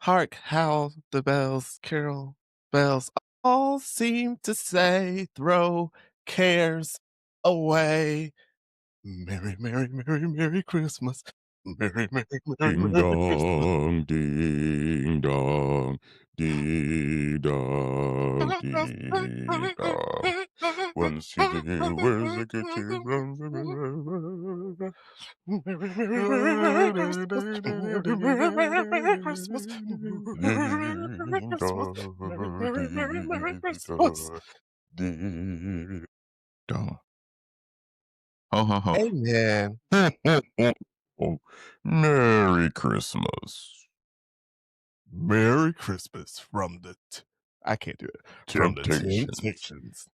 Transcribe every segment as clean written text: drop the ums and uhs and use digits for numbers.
Hark how the bells carol, bells all seem to say, throw cares away. Merry, merry, merry, merry Christmas. Merry, merry, merry, Ding merry Christmas. dong, ding dong, ding dong, ding dong. Once you hear where's the good to run? Merry, merry, merry, merry Christmas. Merry, merry, merry, merry Christmas. Merry, merry, merry Ding Christmas. Merry, dong, merry, merry, merry ding Christmas. dong, ding dong. Ho ho ho. Amen. Merry Christmas. Merry Christmas from I can't do it. From the Temptations. Temptations.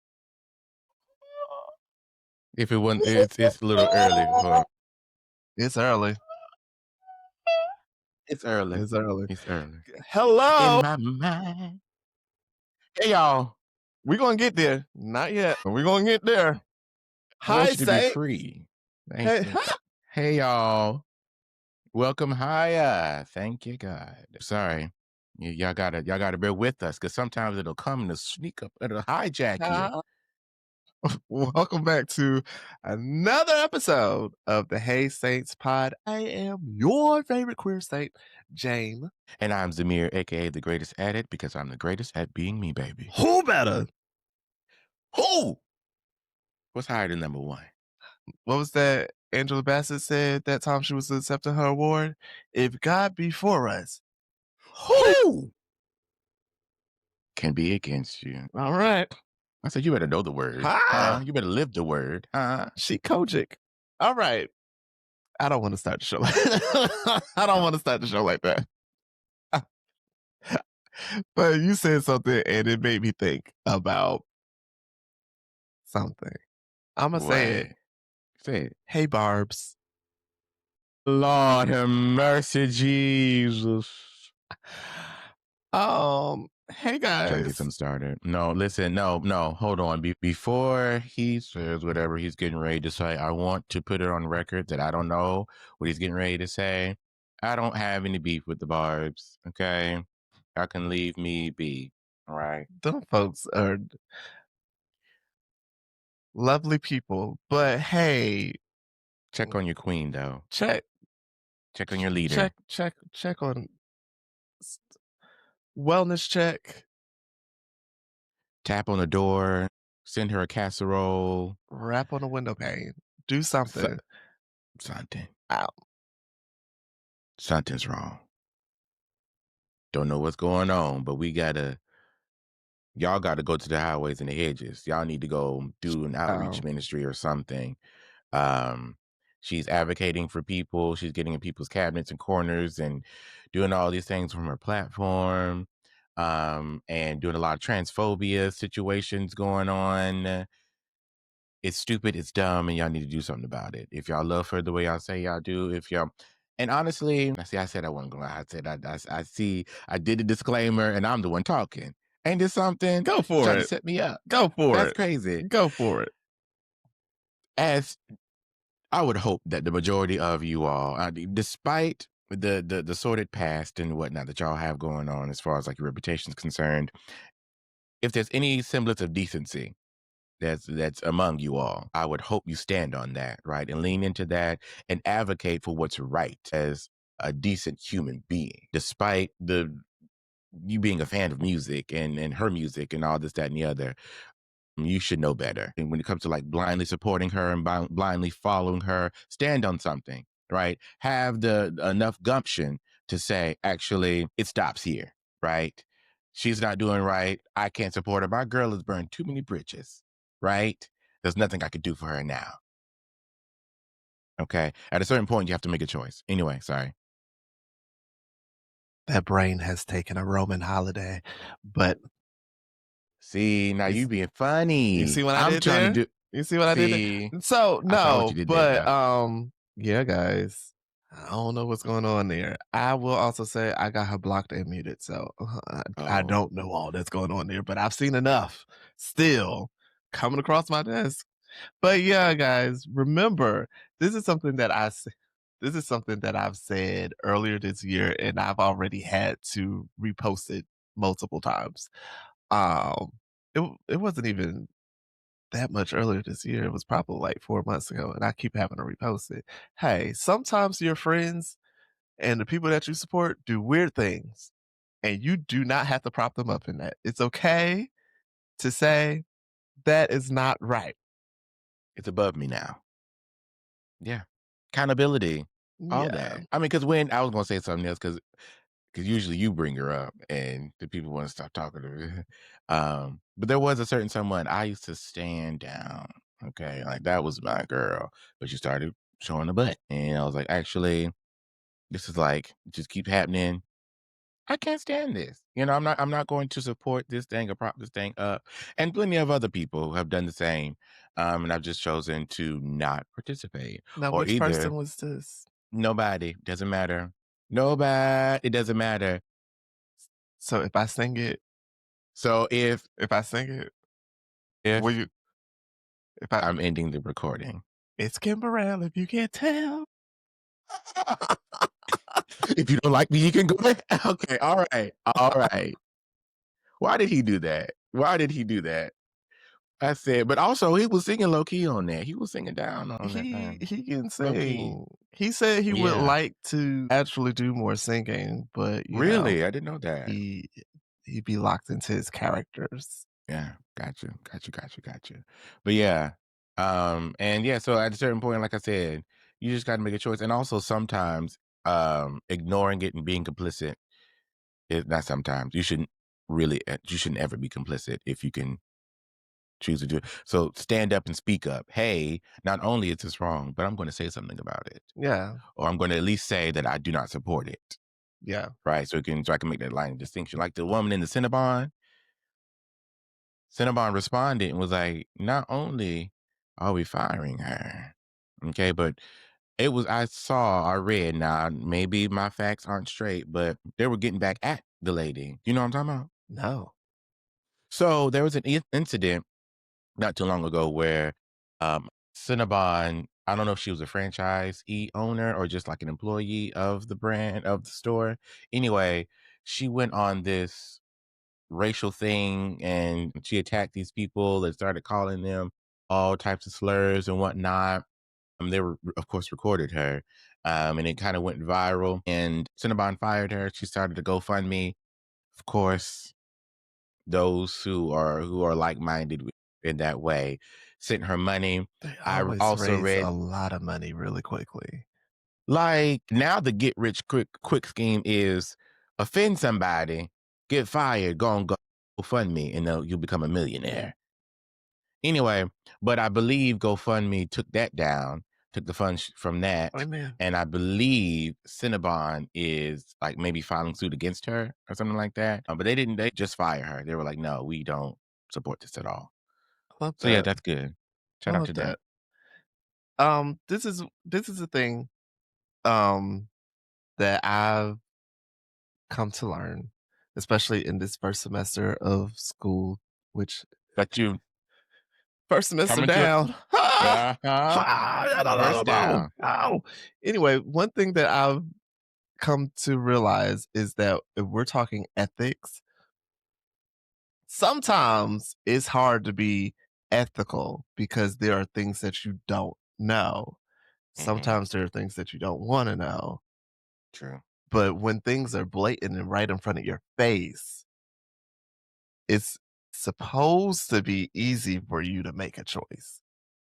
If it wasn't, it's a little early for. It's early. It's early. It's early. It's early. Hello. In my mind. Hey y'all, We're gonna get there. Not yet. We're gonna get there. I want Hi, you to be Saint. free. Hey, Thank you. Hey y'all, welcome higher. Thank you, God. Sorry, y'all gotta bear with us because sometimes it'll come and it'll sneak up, it'll hijack you. welcome back to another episode of the Hey Saints Pod. I am your favorite queer saint, Jame. And I'm Zamir, aka the greatest at it, because I'm the greatest at being me, baby. Who better? Who? What's higher than number one? What was that Angela Bassett said that time she was accepting her award? If God be for us, Who can be against you? all right. I said, you better know the word. Ha! You better live the word. She Kojic. All right. I don't want to start the show. I don't want to start the show like that. But you said something and it made me think about something. I'm going to say it. Say it. Hey, Barbs. Lord have mercy, Jesus. Hey, guys. Trying to get something started. No, listen, no, hold on. Before he says whatever he's getting ready to say, I want to put it on record that I don't know what he's getting ready to say. I don't have any beef with the Barbs, okay? Y'all can leave me be, all right? Them folks are lovely people, but hey. Check on your queen, though. Check on your leader. Check on wellness check. Tap on the door. Send her a casserole. Rap on the window pane. Do something. Something. Ow. Something's wrong. Don't know what's going on, but y'all gotta go to the highways and the hedges. Y'all need to go do an outreach ministry or something. She's advocating for people. She's getting in people's cabinets and corners and doing all these things from her platform, and doing a lot of transphobia situations going on. It's stupid, it's dumb, and y'all need to do something about it. If y'all love her the way y'all say y'all do, and honestly, I said I wasn't going to lie. I said I did the disclaimer, and I'm the one talking. Ain't this something? Go for Trying it. to set me up. Go for it. That's crazy. Go for it. As I would hope that the majority of you all, despite the sordid past and whatnot that y'all have going on as far as like your reputation is concerned, if there's any semblance of decency that's among you all, I would hope you stand on that, right? And lean into that and advocate for what's right as a decent human being, despite you being a fan of music and her music and all this, that, and the other. You should know better. And when it comes to like blindly supporting her and blindly following her, stand on something, right? Have the enough gumption to say, actually, it stops here, right? She's not doing right. I can't support her. My girl has burned too many bridges, right? There's nothing I could do for her now. Okay. At a certain point, you have to make a choice. Anyway, sorry. That brain has taken a Roman holiday, but see, now you being funny. You see what I did there? You see what I did there? So no, but yeah, guys, I don't know what's going on there. I will also say I got her blocked and muted, so I don't know all that's going on there, but I've seen enough still coming across my desk. But yeah, guys, remember, this is something that I say. this is something that I've said earlier this year, and I've already had to repost it multiple times. Um, it wasn't even that much earlier this year. It was probably like 4 months ago, and I keep having to repost it. Hey, sometimes your friends and the people that you support do weird things, and you do not have to prop them up in that. It's okay to say that is not right. It's above me now. Yeah. Accountability, all Yeah. that. I mean, because when I was gonna say something else, because usually you bring her up and the people want to stop talking to me. But there was a certain someone I used to stand down. Okay, like that was my girl, but she started showing the butt, and I was like, actually, this is like just keep happening. I can't stand this. I'm not going to support this thing or prop this thing up. And plenty of other people have done the same. And I've just chosen to not participate. Now, Or which either person was this? nobody, doesn't matter. Nobody, it doesn't matter. So if I sing it, So if I sing it, will if you? If I, I'm ending the recording. it's Kimberell. If you can't tell, If you don't like me, you can go back. Okay, all right. All right. Why did he do that? Why did he do that? I said, but also he was singing low key on that. He was singing down on that thing. he can Low key. sing. He said he would Yeah. like to actually do more singing, but Really? I didn't know that. he he'd be locked into his characters. Yeah. Got you. But yeah. And yeah, so at a certain point, like I said, you just gotta make a choice. And also sometimes ignoring it and being complicit is not sometimes. You shouldn't ever be complicit if you can choose to do it. So stand up and speak up. Hey, not only is this wrong, but I'm going to say something about it. Yeah, Or I'm going to at least say that I do not support it. yeah. Right. So I can make that line of distinction. Like the woman in the Cinnabon responded and was like, not only are we firing her, okay, but I read, now maybe my facts aren't straight, but they were getting back at the lady. You know what I'm talking about? No. So there was an incident not too long ago where Cinnabon, I don't know if she was a franchisee owner or just like an employee of the brand of the store. Anyway, she went on this racial thing and she attacked these people and started calling them all types of slurs and whatnot. They were, of course, recorded her. And it kind of went viral. And Cinnabon fired her. She started a GoFundMe. Of course, those who are like-minded in that way sent her money. They I always also raise a read, lot of money really quickly. like, now the get rich quick scheme is offend somebody, get fired, go fund me, and you'll become a millionaire. Anyway, but I believe GoFundMe took that down, took the funds from that, Amen. and I believe Cinnabon is like maybe filing suit against her or something like that. But they didn't. They just fire her. They were like, no, we don't support this at all. I love So yeah, that. that's good. I Shout out love to them. that. This is a thing um that I've come to learn, especially in this first semester of school, which That you first semester coming to down. Ah! uh-huh. Ah, no, no, no, First no, down. no. Anyway, one thing that I've come to realize is that if we're talking ethics, sometimes it's hard to be ethical because there are things that you don't know. Mm-hmm. Sometimes there are things that you don't want to know. True. But when things are blatant and right in front of your face, it's supposed to be easy for you to make a choice.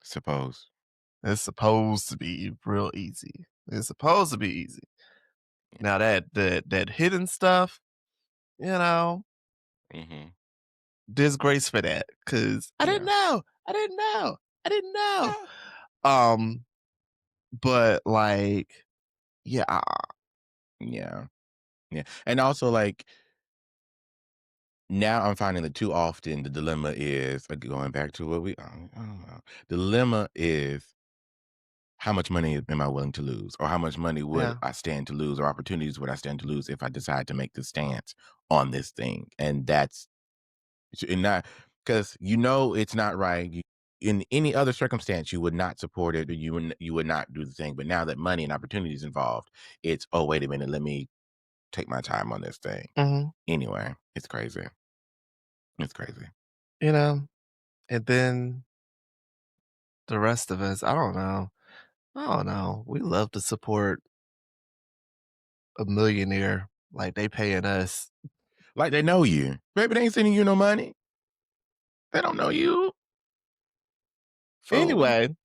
Suppose. It's supposed to be real easy. It's supposed to be easy. Now that hidden stuff, you know, Mm-hmm. disgrace for that because I didn't Yeah. know. I didn't know. I didn't know. Ah. Um, but like, yeah, Yeah. Yeah. And also like now I'm finding that too often the dilemma is going back to what I don't know. The dilemma is how much money am I willing to lose, or how much money would yeah. I stand to lose, or opportunities would I stand to lose if I decide to make the stance on this thing, and that's and not because it's not right. in any other circumstance, you would not support it, or you would not do the thing. But now that money and opportunity is involved, it's, oh, wait a minute, let me take my time on this thing. Mhm. Anyway, it's crazy. It's crazy. You know? And then the rest of us, I don't know. I don't know. We love to support a millionaire like they paying us. Like they know you. Baby, they ain't sending you no money. They don't know you. Fool. Anyway,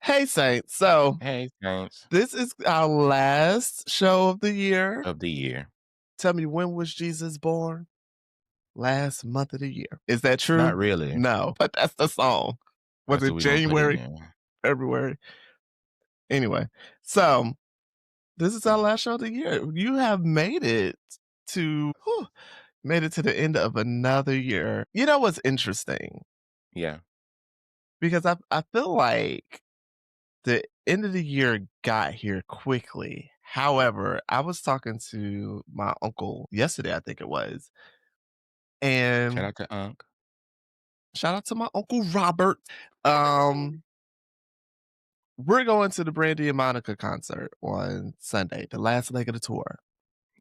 hey Saints. So Hey, Saints this is our last show of the year. of the year. Tell me, when was Jesus born? Last month of the year. Is that Not true? really. No, but that's the song. Was That's it what we gonna put in January, there. February? Anyway, so this is our last show of the year. You have made it to the end of another year. You know what's interesting? Yeah. Because I feel like the end of the year got here quickly. However, I was talking to my uncle yesterday, I think it was, Shout and out to Unc. shout out to my uncle Robert. Um, we're going to the Brandy and Monica concert on Sunday, the last leg of the tour.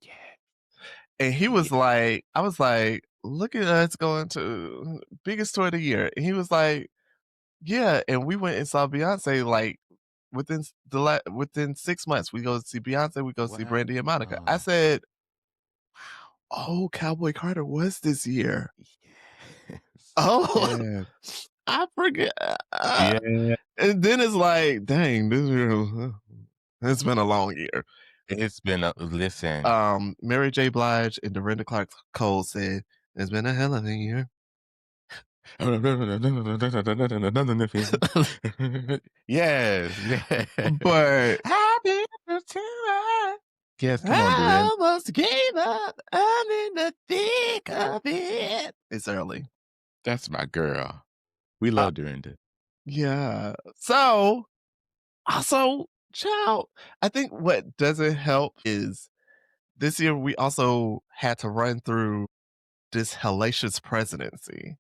Yeah. And he was Yeah. like, I was like, look at us going to biggest tour of the year. And he was like, yeah. And we went and saw Beyonce like within 6 months. We go see Beyonce, we go see Brandy and Monica. I Wow. said, oh, Cowboy Carter was this year. Yes. Oh, Yes. I forget. Yeah. And then it's like, dang, this year, it's been a long year. It's been a listen. Mary J. Blige and Dorinda Clark Cole said, it's been a hell of a year. Yes. Yeah. But Happy to yes, come on, I Dorin. almost gave up. I'm in the thick of it. It's early. That's my girl. We Uh, love Dorinda. yeah. So, also, child, I think what doesn't help is this year we also had to run through this hellacious presidency.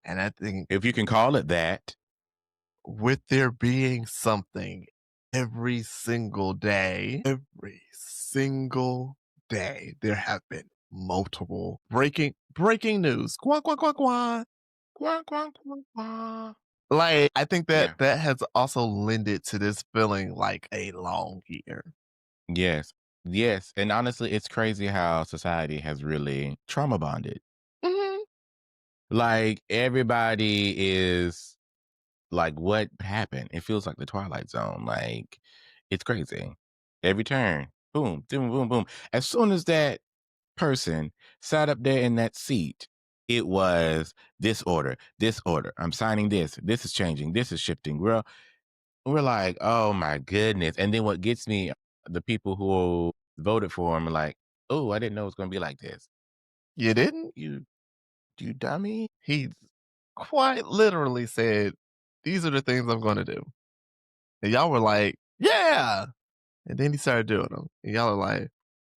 And I think If you can call it that. with there being something every single day, there have been multiple breaking news. Quack, quack, quack, quack. Quack, quack, quack, quack. Like, I think that Yeah. that has also lended to this feeling like a long year. Yes. Yes. And honestly, it's crazy how society has really trauma bonded. Mhm. Like everybody is like, what happened? It feels like the Twilight Zone. Like it's crazy. Every turn. Boom, boom, boom, boom. As soon as that person sat up there in that seat, it was this order, this order. I'm signing this. This is changing. This is shifting. We're like, oh my goodness. And then what gets me, the people who voted for him are like, oh, I didn't know it was going to be like this. You didn't? You dummy. He quite literally said, "These are the things I'm gonna do." And y'all were like, "Yeah!" And then he started doing them. And y'all are like,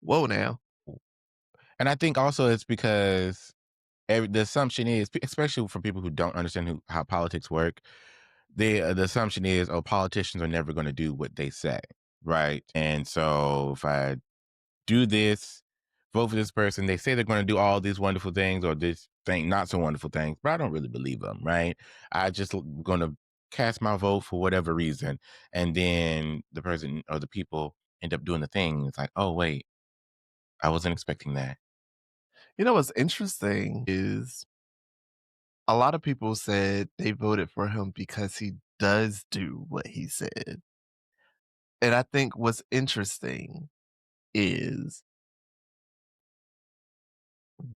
"Whoa now." And I think also it's because the assumption is, especially for people who don't understand how politics work, the assumption is, oh, politicians are never going to do what they say, right? And so if I do this, vote for this person, they say they're going to do all these wonderful things or this thing, not so wonderful things, but I don't really believe them, right? I just going to cast my vote for whatever reason. And then the person or the people end up doing the thing. It's like, oh, wait, I wasn't expecting that. You know what's interesting is a lot of people said they voted for him because he does do what he said. And I think what's interesting is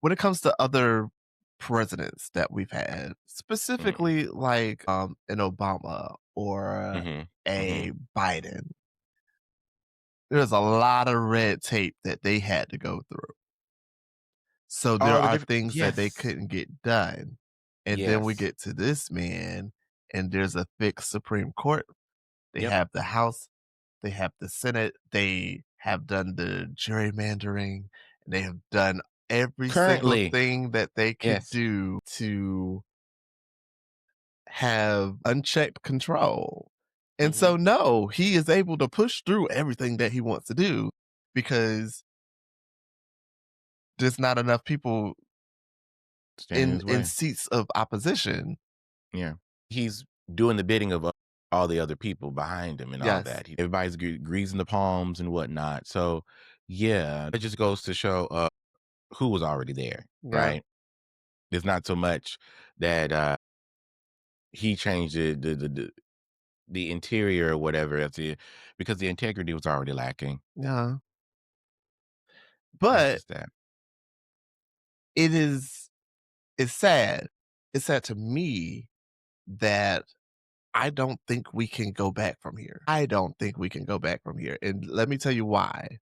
when it comes to other presidents that we've had, Mm-hmm. specifically like an Obama or Mm-hmm. a Biden, there's a lot of red tape that they had to go through. So there All the are different, things that they yes, couldn't get done. And then we yes, get to this man, and there's a thick Supreme Court. They yep. have the House, they have the Senate, they have done the gerrymandering, and they have done every single Currently, thing that they could yes. do to have unchecked control. And Mhm. so, no, he is able to push through everything that he wants to do because there's not enough people Stand in his in way. seats of opposition. Yeah. He's doing the bidding of all the other people behind him and all Yes. that. Everybody's greasing the palms and whatnot. So, yeah, it just goes to show who was already there, Yeah. right? It's not so much that he changed the interior or whatever because the integrity was already lacking. Yeah. That's But just that. it is it's sad. It's sad to me that I don't think we can go back from here. I don't think we can go back from here. And let me tell you why.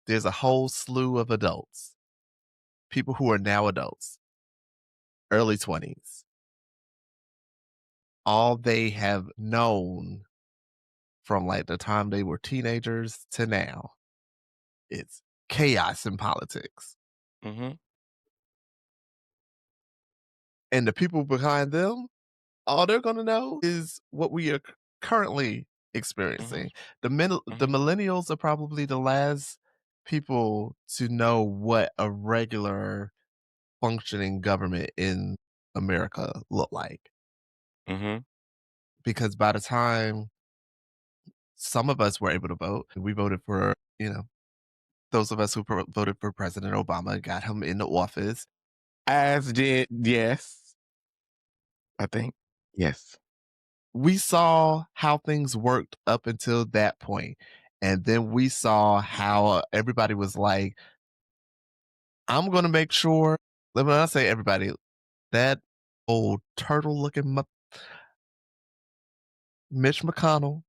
There's a whole slew of adults, people who are now adults, early 20s. All they have known from like the time they were teenagers to now, it's chaos in politics. Mhm. And the people behind them, all they're gonna know is what we are currently Mhm. experiencing. The Mhm. millennials are probably the last people to know what a regular functioning government in America look like. Mhm. Because by the time some of us were able to vote, we voted for, those of us who voted for President Obama, got him into office. As did yes, I think. Yes. We saw how things worked up until that point, and then we saw how everybody was like, "I'm gonna make sure." When I say everybody, that old turtle-looking Mitch McConnell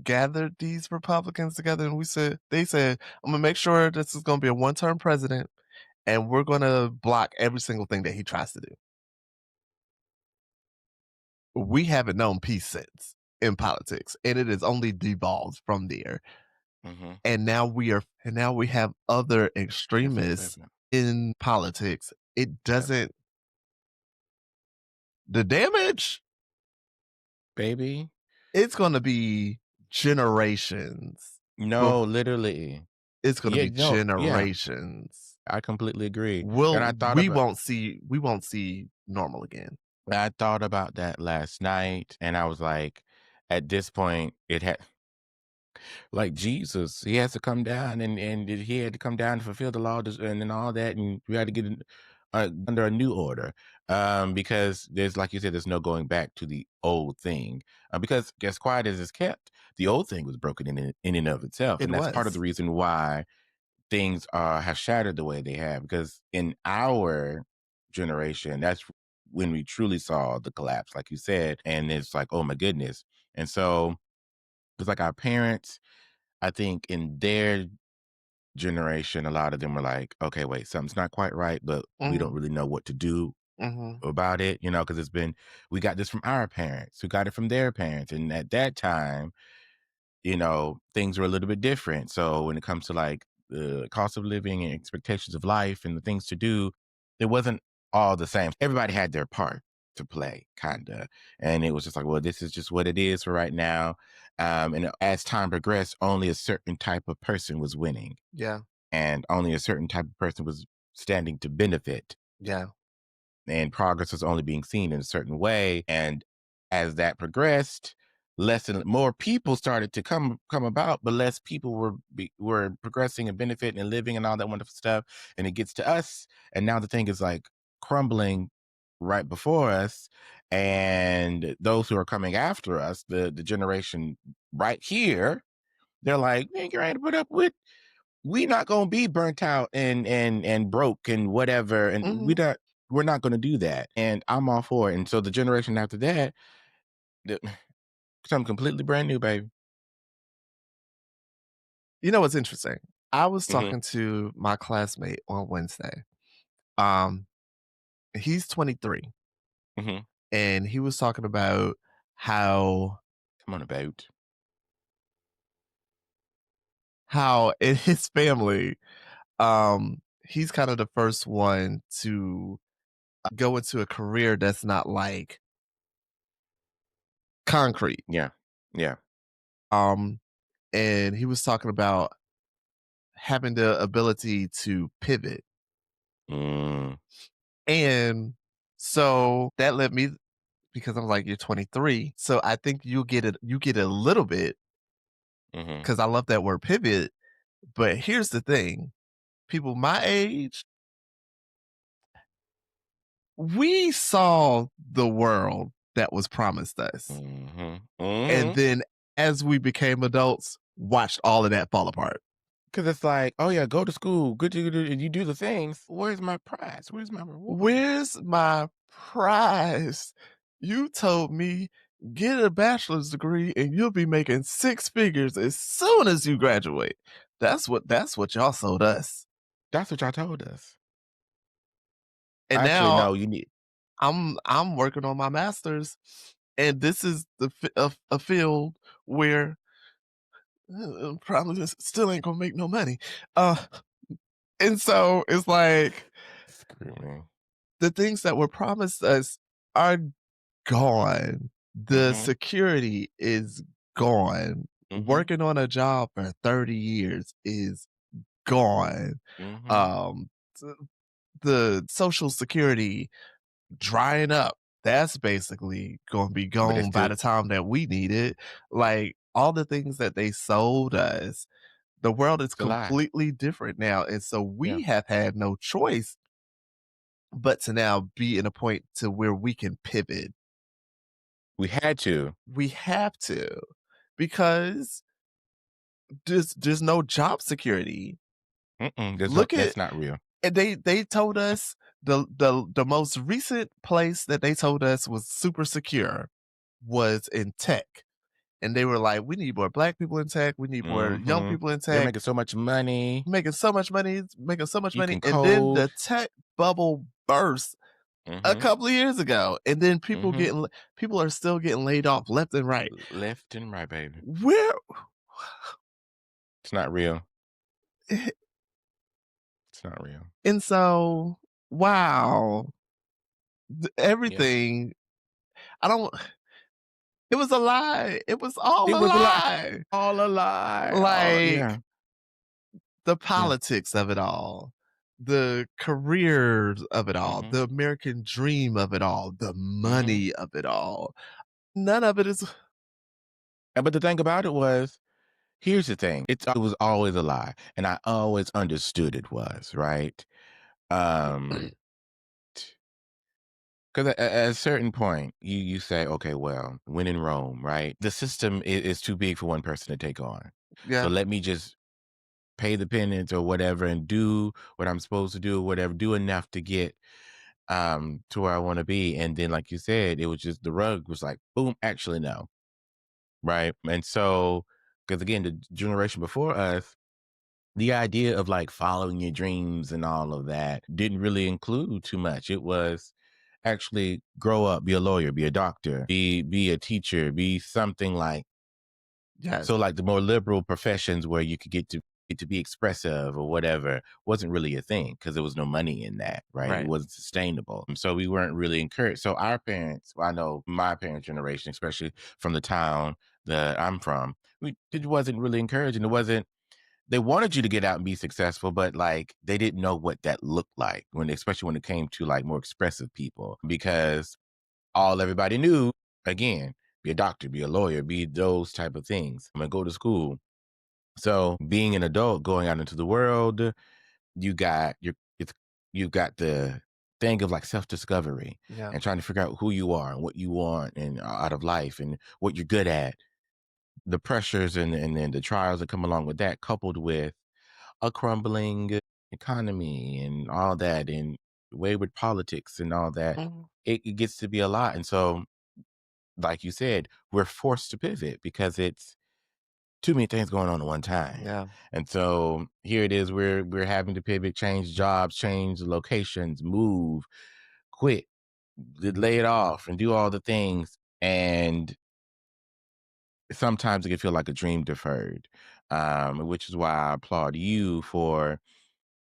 gathered these Republicans together, and they said, "I'm gonna make sure this is gonna be a one-term president, and we're gonna block every single thing that he tries to do." We haven't known peace since in politics, and it has only devolved from there. Mhm. And now we have other Yes, most extremists definitely. in politics. It Yes. doesn't the damage, Baby. it's gonna be generations. No, literally. It's gonna Yeah, be no, yeah. generations. I completely agree. And I thought about We won't see normal again. that last night and I was like, at this point, it had like Jesus, he has to come down and he had to come down to fulfill the law and all that, and we had to get under a new order. Because there's like you said, there's no going back to the old thing. Because as quiet as it's kept, the old thing was broken in and of itself. It And that's part of the was. reason why things have shattered the way they have because in our generation that's when we truly saw the collapse like you said, and it's like, oh my goodness. And so it's like our parents, I think in their generation a lot of them were like, okay, wait, something's not quite right, but we don't Mhm, really know what to do mhm. about it, because it's been, we got this from our parents who got it from their parents, and at that time, things were a little bit different. So when it comes to like the cost of living and expectations of life and the things to do, it wasn't all the same. Everybody had their part to play, kind of. And it was just like, well, this is just what it is for right now. And as time progressed, only a certain type of person was winning, Yeah, and only a certain type of person was standing to benefit, yeah. and progress was only being seen in a certain way. And as that progressed, less and more people started to come about, but less people were progressing and benefiting and living and all that wonderful stuff. And it gets to us, and now the thing is like crumbling right before us. And those who are coming after us, the generation right here, they're like, man, you're right to put up with, we not gonna be burnt out and broke and whatever, and Mhm. we're not gonna do that. And I'm all for it. And so the generation after that, the, something completely brand new, baby. You know what's interesting? I was Hmm. talking to my classmate on Wednesday. Um, he's 23, Hmm. and he was talking about how Come on about. in his family, he's kind of the first one to go into a career that's not like concrete. Yeah. Yeah. Um, and he was talking about having the ability to pivot. Mm. And so that led me because I'm like, you're 23. So I think you get a little bit Mhm. because I love that word pivot. But here's the thing. People my age, we saw the world that was promised us. Mhm. And Mhm. then as we became adults, watched all of that fall apart. 'Cause it's like, "Oh, yeah, go to school, good to do and you do the things. Where's my prize? Where's my reward?" Where's my prize? You told me get a bachelor's degree and you'll be making six figures as soon as you graduate. That's what y'all sold us. That's what y'all told us. And Actually, now no, you need I'm working on my master's, and this is a field where probably just still ain't gonna make no money. Uh, and so it's like screaming. the things that were promised us are gone. The Mhm. security is gone. Mhm. Working on a job for 30 years is gone. Mhm. Um, th- the social security drying up. That's basically going to be But it's gone by still the time that we need it. Like all the things that they sold us, the world is it's a lie. completely different now. And so Yeah. we have had no choice but to now be in a point to where we can pivot. We had to. We have to because there's no job security. Mm-mm, Look at that's not real. and they told us the most recent place that they told us was super secure was in tech. And they were like, "We need more black people in tech. We need more young Mhm. people in They're tech, making so much money. making so much money, making so much You money." can And then code. the tech bubble burst a Mhm. couple of years ago, and then Mhm. people are still getting laid off left and right. Left and right, baby. Where It's not real. It's not real. and so wow, Yeah. everything. I don't. It was a lie. It was all It a was a lie. lie. All a lie. All yeah. Like the Yeah. politics of it all, the careers of it all, Mhm. the American dream of it all, the Mhm. money of it all. None of it is But the thing about it was, here's the thing. It was always a lie, and I always understood it was, right? Um 'Cause at a certain point, you say, "Okay, well, when in Rome," right? The system is too big for one person to take on. So yeah, let me just pay the penance or whatever and do what I'm supposed to do, whatever, do enough to get to where I want to be. And then, like you said, it was just the rug was like, boom, actually no. Right. And so, because again, the generation before us, the idea of like following your dreams and all of that didn't really include too much. It was actually grow up, be a lawyer, be a doctor, be a teacher, be something like yes, so like the more liberal professions where you could get to be expressive or whatever wasn't really a thing because there was no money in that, right? It right, wasn't sustainable. So we weren't really encouraged. So our parents, well, I know my parents' generation, especially from the town that I'm from, it wasn't really encouraging. It wasn't they wanted you to get out and be successful, but like they didn't know what that looked like especially when it came to like more expressive people, because all everybody knew, again, be a doctor, be a lawyer, be those type of things. I'm gonna go to school. So being an adult, going out into the world, you got you got the thing of like self-discovery yeah, and trying to figure out who you are and what you want and out of life and what you're good at. The pressures and then the trials that come along with that, coupled with a crumbling economy and all that and wayward politics and all that, mhm, it gets to be a lot. And so, like you said, we're forced to pivot because it's too many things going on at one time. yeah, And so here it is, we're having to pivot, change jobs, change locations, move, quit, lay it off, and do all the things. And sometimes it can feel like a dream deferred, which is why I applaud you for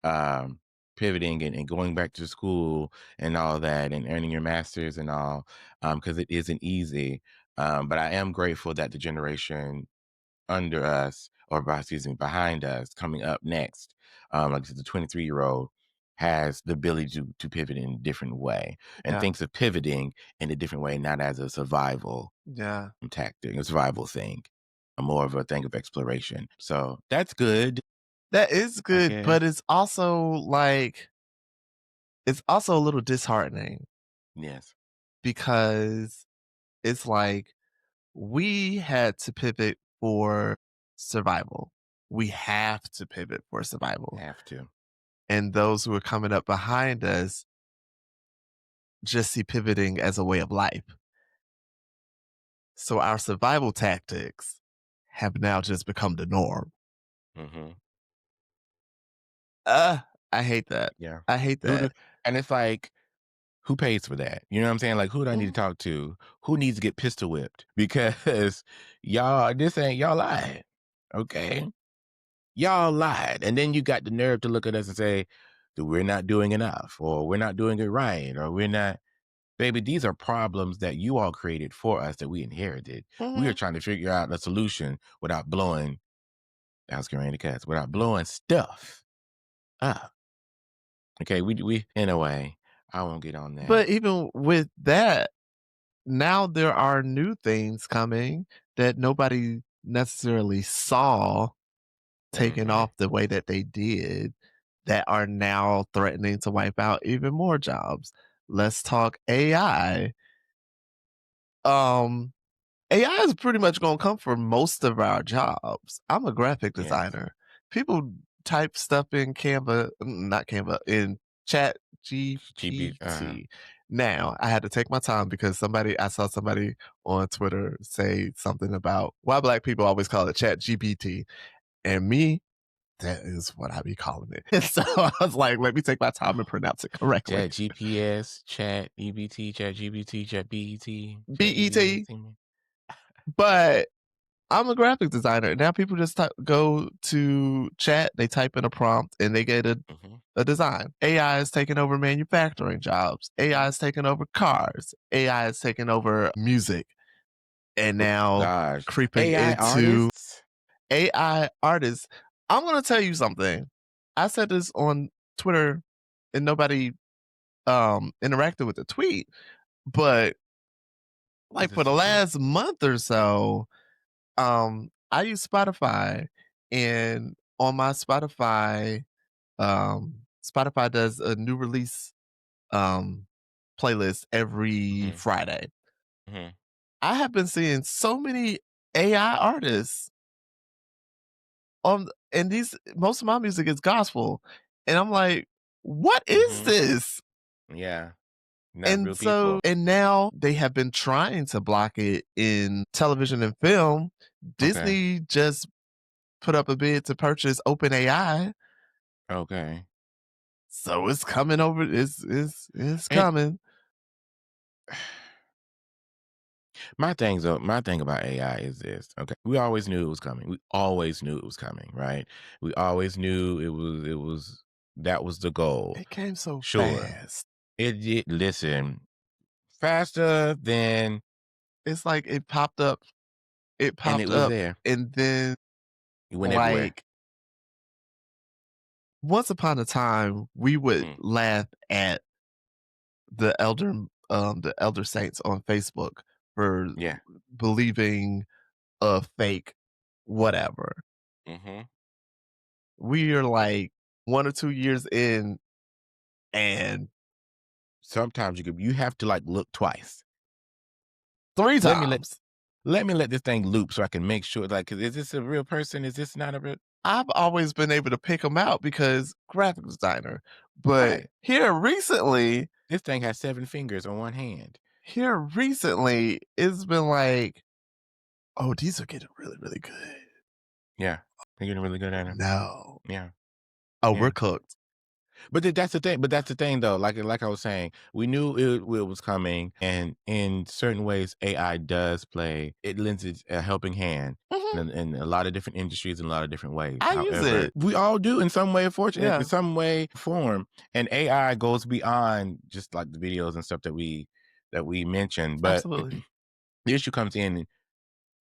um, pivoting and going back to school and all that and earning your master's and all, because it isn't easy. But I am grateful that the generation under us, or excuse me, behind us, coming up next, like the 23-year-old, has the ability to pivot in a different way and Yeah. thinks of pivoting in a different way, not as a survival Yeah. tactic, a survival thing, a more of a thing of exploration. So that's good. That is I good, guess. but it's also like it's also a little disheartening Yes. because it's like we had to pivot for survival. We have to pivot for survival. Have to. And those who are coming up behind us just see pivoting as a way of life. So our survival tactics have now just become the norm. Mm-hmm. Uh, I hate that. Yeah. I hate that. And it's like, who pays for that? You know what I'm saying? Like, who do I need to Mhm. talk to? Who needs to get pistol whipped? Because this ain't y'all lied. Okay. Y'all lied. And then you got the nerve to look at us and say that we're not doing enough, or we're not doing it right, or we're not. Baby, these are problems that you all created for us that we inherited. We are Mhm. trying to figure out a solution without blowing, I was getting ready to cuss, without blowing stuff up. Okay, we in a way, I won't get on that. But even with that, now there are new things coming that nobody necessarily saw taking Mm-hmm. off the way that they did that are now threatening to wipe out even more jobs. Let's talk AI. Um, AI is pretty much going to come for most of our jobs. I'm a graphic Yes. designer. People type stuff in Canva, not Canva, in Chat Uh-huh. GPT. Now, I had to take my time because I saw somebody on Twitter say something about why Black people always call it Chat GPT. And me, that is what I be calling it. And so I was like, let me take my time and pronounce it correctly. Chat GPS, Chat EBT, Chat GBT, Chat BET, Chat BET. EBT. But I'm a graphic designer. Now people just go to chat, they type in a prompt, and they get Mm-hmm. a design. AI is taking over manufacturing jobs. AI is taking over cars. AI is taking over music. And now Gosh. creeping AI into artists? AI artists. I'm going to tell you something. I said this on Twitter and nobody interacted with the tweet, but like Is for this the the truth? last month or so, I use Spotify, and on my Spotify does a new release um playlist every Mm-hmm. Friday. Mm-hmm. I have been seeing so many AI artists on, and these most of my music is gospel, and I'm like, what is Mm-hmm. this? Yeah. Not And real people. so, and now they have been trying to block it in television and film. Okay. Disney just put up a bid to purchase OpenAI. Okay. So it's coming over. It's And coming. my thing about AI is this. Okay. We always knew it was coming. We always knew it was coming, right? We always knew it was that was the goal. It came so Sure. fast. It did, listen, faster than, It's like it popped up. It and it popped was up, there. and then It went everywhere. like once upon a time, we would Mm, laugh at the elder saints on Facebook for yeah. believing a fake whatever. Mm-hmm. We are like 1 or 2 years in, and Sometimes you have to like look twice. three Let me let times. let me let this thing loop so I can make sure, like, is this a real person? Is this not a real? I've always been able to pick them out because graphic designer. But Right. here recently, This thing has 7 fingers on one hand. it's been like, oh, these are getting really, really good. Yeah. They're getting really good at it. No. Yeah. Oh, we're Yeah. cooked. But that's the thing. But that's the thing, though. Like I was saying, we knew it was coming, and in certain ways, AI does play. It lends a helping hand. Mhm. in a lot of different industries in a lot of different ways. I use However, it. we all do in some way, fortunate, in Yeah, some way, form. And AI goes beyond just like the videos and stuff that we mentioned. But absolutely. the issue comes in and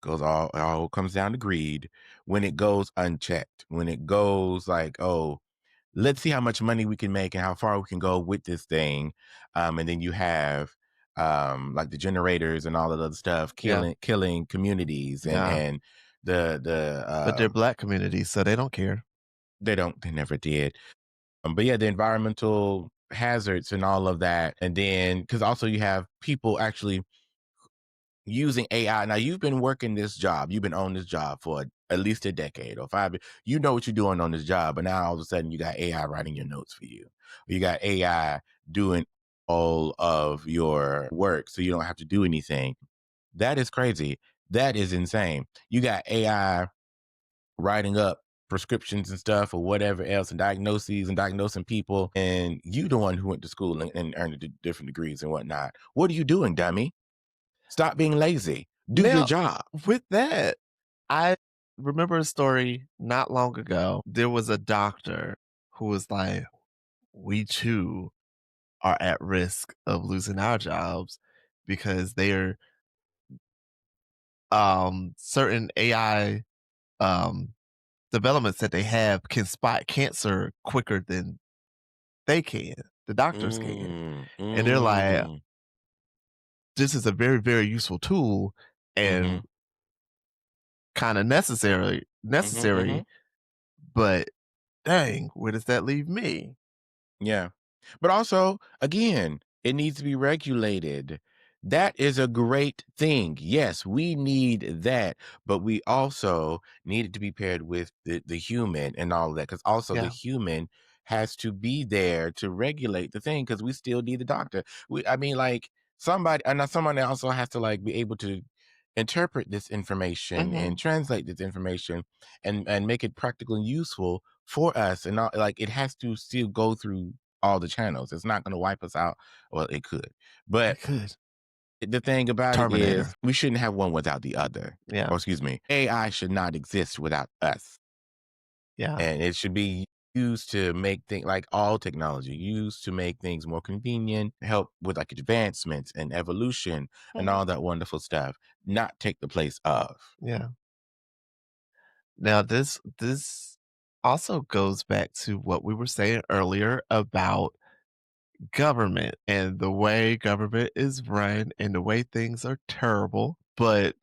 goes all comes down to greed when it goes unchecked. When it goes like, oh, let's see how much money we can make and how far we can go with this thing. And then you have like the generators and all of the other stuff Yeah, killing communities yeah. and the But they're Black communities, so they don't care. they never did. But yeah, the environmental hazards and all of that. And then because also you have people actually using AI. Now you've been working this job, you've been on this job for at least a decade or 5 years. You know what you're doing on this job, but now all of a sudden you got AI writing your notes for you. You got AI doing all of your work so you don't have to do anything. That is crazy. That is insane. You got AI writing up prescriptions and stuff or whatever else and diagnoses and diagnosing people, and you the one who went to school and earned different degrees and whatnot. What are you doing, dummy? Stop being lazy. Do your Now, job. with that, I remember a story not long ago. There was a doctor who was like, "We too are at risk of losing our jobs because they're certain AI um developments that they have can spot cancer quicker than they can, the doctors can." Mm, And they're like, mm, "This is a very, very useful tool and mhm, kind of mhm, necessary, mhm. but dang, where does that leave me?" Yeah. But also, again, it needs to be regulated. That is a great thing. Yes, we need that, but we also need it to be paired with the human and all of that. Because also the Yeah. human has to be there to regulate the thing because we still need the doctor. I mean, like somebody, and now someone also has to like be able to interpret this information Mhm. and translate this information and make it practical and useful for us. And not, like it has to still go through all the channels. It's not going to wipe us out. Well, it could, but It could. the thing about it is Terminator. we shouldn't have one without the other. Yeah. Or excuse me, AI should not exist without us. Yeah. And it should be used to make things like all technology used to make things more convenient, help with like advancements and evolution and Mhm. all that wonderful stuff, not take the place of. Yeah. Now this also goes back to what we were saying earlier about government and the way government is run and the way things are terrible. But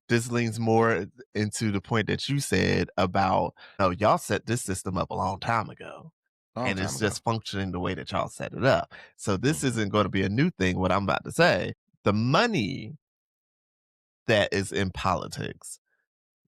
this leans more into the point that you said about, "Oh, y'all set this system up a long time ago, Long and time it's ago. just functioning the way that y'all set it up." So this Hmm. isn't going to be a new thing, what I'm about to say. The money that is in politics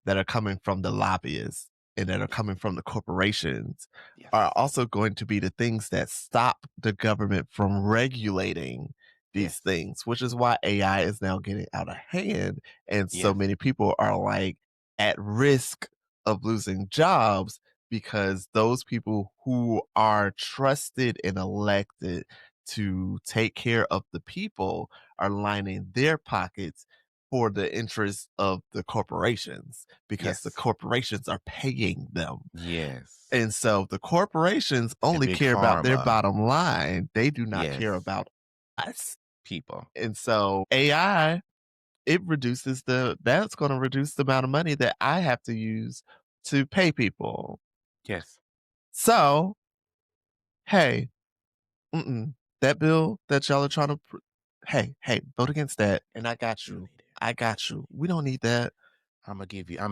that are coming from the lobbyists and that are Yes. coming from the corporations are Yes. also going to be the things that stop the government from regulating these Yes. things, which is why AI is now getting out of hand. And so Yes. many people are like at risk of losing jobs because those people who are trusted and elected to take care of the people are lining their pockets for the interests of the corporations because the Yes. corporations are paying them. Yes. And so the corporations And only big care about their pharma. bottom line. They do not care Yes. about us. People. And so AI, it reduces that's going to reduce the amount of money that I have to use to pay people. Yes. So, hey, that bill that y'all are trying to, hey, vote against that. And I got You don't you. need it. I got you. We don't need that. I'm gonna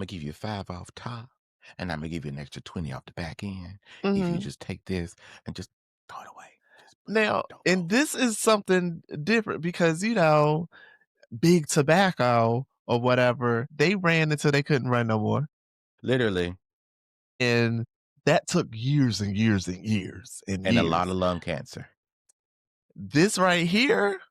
give you 5 off top, and I'm gonna give you an extra 20 off the back end. If you Mhm. just take this and just throw it away. Just put it, Now, don't and vote. this is something different because, big tobacco or whatever, they ran until they couldn't run no more. Literally. And that took years and years and years and And a lot years. of lung cancer. This right here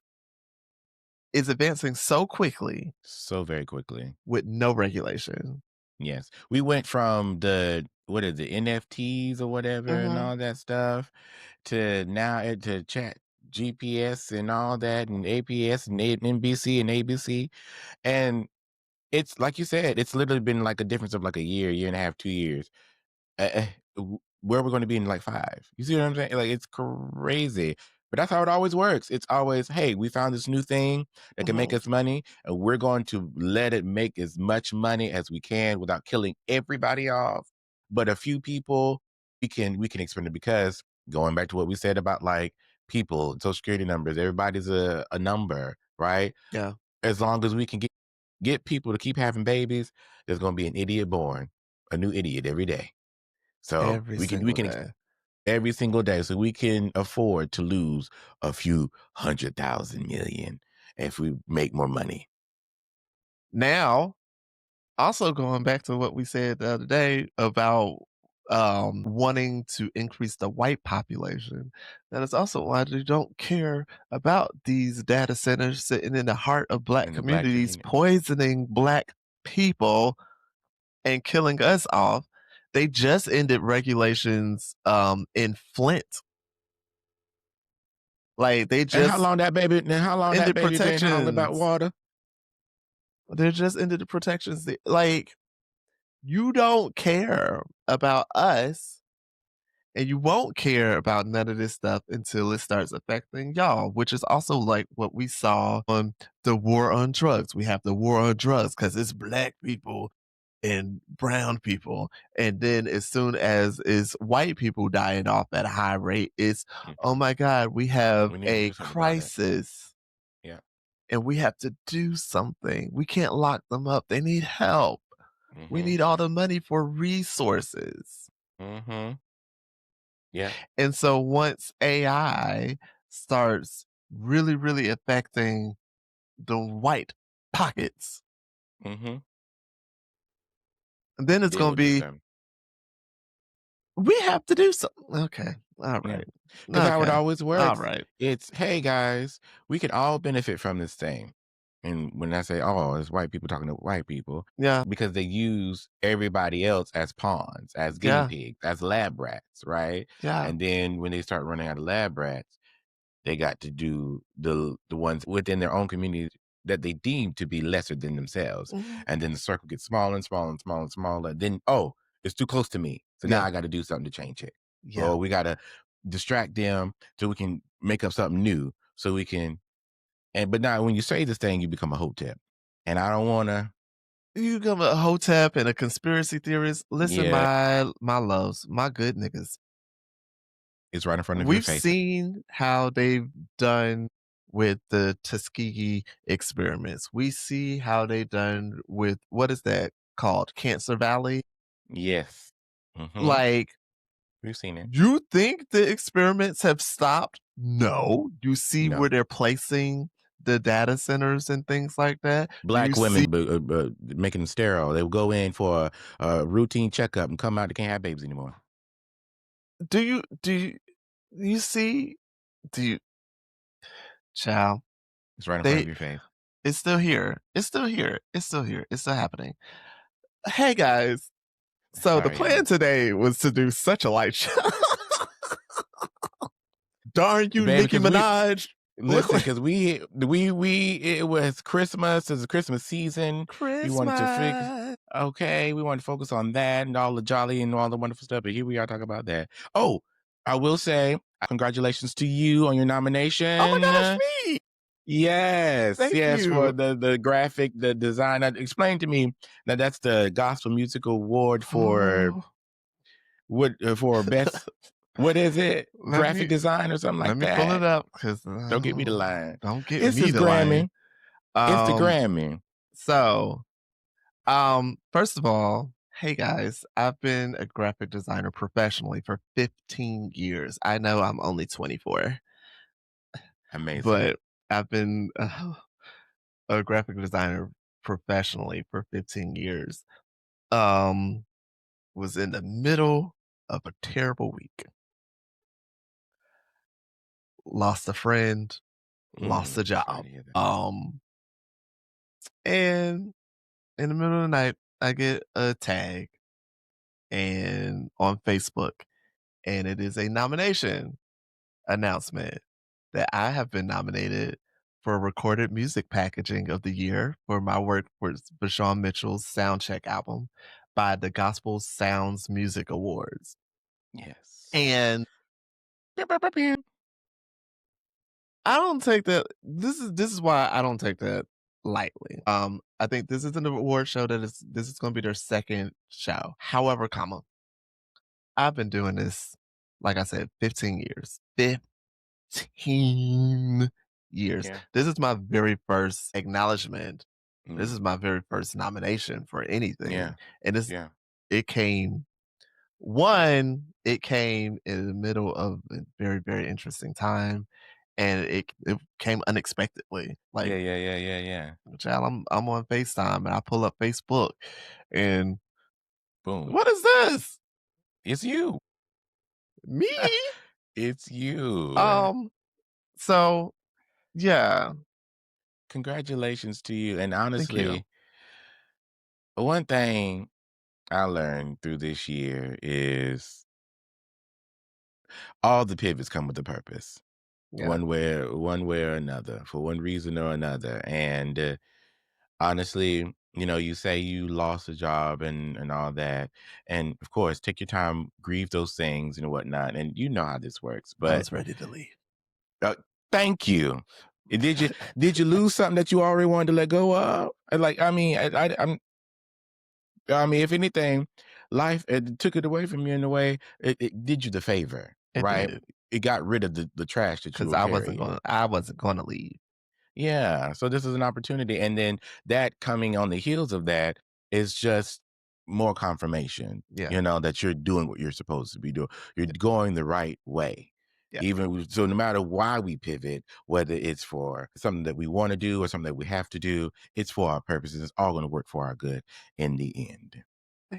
is advancing so quickly So very quickly. with no regulation. Yes. We went from the what is it, NFTs or whatever and Mhm. all that stuff to now to chat GPS and all that and APS and NBC and ABC. And it's like you said, it's literally been like a difference of like a year and a half, 2 years. Where we're going to be in like 5. You see what I'm saying? Like, it's crazy. But that's how it always works. It's always, hey, we found this new thing that can make Mhm. us money, and we're going to let it make as much money as we can without killing everybody off. But a few people, we can expand it, because going back to what we said about like people, social security numbers, everybody's a number, right? Yeah. As long as we can get people to keep having babies, there's going to be an idiot born, a new idiot every day. So Every we single can day. every single day, so we can afford to lose a few 100,000 million if we make more money. Now, also going back to what we said the other day about wanting to increase the white population, that is also why they don't care about these data centers sitting in the heart of black In the black communities, community. poisoning black people and killing us off. They just ended regulations in Flint. Like they And how just long that baby? And how long that ended baby been hollering about protections. water? They just ended the protections. Like you don't care about us, and you won't care about none of this stuff until it starts affecting y'all, which is also like what we saw on the war on drugs. We have the war on drugs because it's black people and brown people. And then as soon as is white people dying off at a high rate, it's oh Mhm. my God, we have We need to a do something about it. crisis Yeah. and we have to do something. We can't lock them up. They need help. We Mm-hmm. need all the money for resources. Mm-hmm. Yeah. And so once AI starts really, really affecting the white pockets, Mm-hmm. then it's Then going to we'll do be, something. we have to do something. Okay. All Yeah. right. Because how it Okay. always All works, right. it's, hey guys, we can all benefit from this thing. And when I say, oh, it's white people talking to white people, Yeah. because they use everybody else as pawns, as guinea Yeah. pigs, as lab rats, right? Yeah. And then when they start running out of lab rats, they got to do the ones within their own community that they deem to be lesser than themselves. Mhm. And then the circle gets smaller and smaller and smaller and smaller. Then, oh, it's too close to me. So now Yeah. I got to do something to change it. Yeah. Or we got to distract them so we can make up something new. So we can, but now when you say this thing, you become a hotep. And I don't want to, You become a hotep and a conspiracy theorist. Listen, yeah, my loves, my good niggas. it's right in front of your We've face. seen how they've done with the Tuskegee experiments. We see how they done with what is that called? Cancer Valley? Yes. Mm-hmm. Like, We've seen it. you think the experiments have stopped? No. You see No. where they're placing the data centers and things like that? Do you Black see women making them sterile. They will go in for a routine checkup and come out, they can't have babies anymore. do you see do you child, It's right in front they of your face. it's still here. It's still here. It's still here. It's still happening. Hey guys. So the Sorry, plan y'all. today was to do such a light show. Darn you, Baby, Nicki because we Minaj. Look listen, like because it was Christmas, it's a Christmas season. We wanted to fix Christmas. okay, we wanted to focus on that and all the jolly and all the wonderful stuff, but here we are talking about that. Oh, I will say, congratulations to you on your Oh my gosh, nomination. me. Yes, Thank yes, for you. the graphic, the design. Explain to me that that's the Gospel Music Award for Oh, what for best. What is it? let Graphic me design or something let like me pull it that? up because Don't get me the line. don't get It's me this the line. Grammy. It's the Grammy. So first of all, hey guys, I've been a graphic designer professionally for 15 years. I know I'm only 24, Amazing. but I've been a graphic designer professionally for 15 years. Um, was in the middle of a terrible week. Lost a friend, lost a Sorry job. to hear that. And in the middle of the night, I get a tag and on Facebook, and it is a nomination announcement that I have been nominated for recorded music packaging of the year for my work for Bashawn Mitchell's Soundcheck album by the Gospel Sounds Music Awards. Yes. And I don't take that this is why I don't take that lightly. I think this is an award show this is gonna be their second show. However, I've been doing this, like I said, 15 years. 15 years. Yeah. This is my very first acknowledgement. This Mm. is my very first nomination for anything. Yeah. And Yeah. it came it came in the middle of a very, very interesting time, and it came unexpectedly. Like, Yeah. Yeah. Yeah. Yeah. Yeah. child, I'm on FaceTime and I pull up Facebook and Boom. what is this? It's you. Me? It's you. So yeah, Congratulations to you. And thank you. honestly, one thing I learned through this year is all the pivots come with a purpose, Yeah, one way or another, for one reason or another. And honestly, you say you lost a job and all that, and of course, take your time, grieve those things and whatnot, and you know how this works. I But was ready to leave. thank you. Did you lose something that you already wanted to let go of? And like, I mean, if anything, life took it away from you in a way. It did you the favor, It right? did, It got rid of the trash that you 'cause were carrying. I wasn't gonna leave. Yeah. So this is an opportunity. And then that coming on the heels of that is just more confirmation, Yeah, that you're doing what you're supposed to be doing. You're going the right way. yeah, So no matter why we pivot, whether it's for something that we want to do or something that we have to do, it's for our purposes. It's all going to work for our good in the end.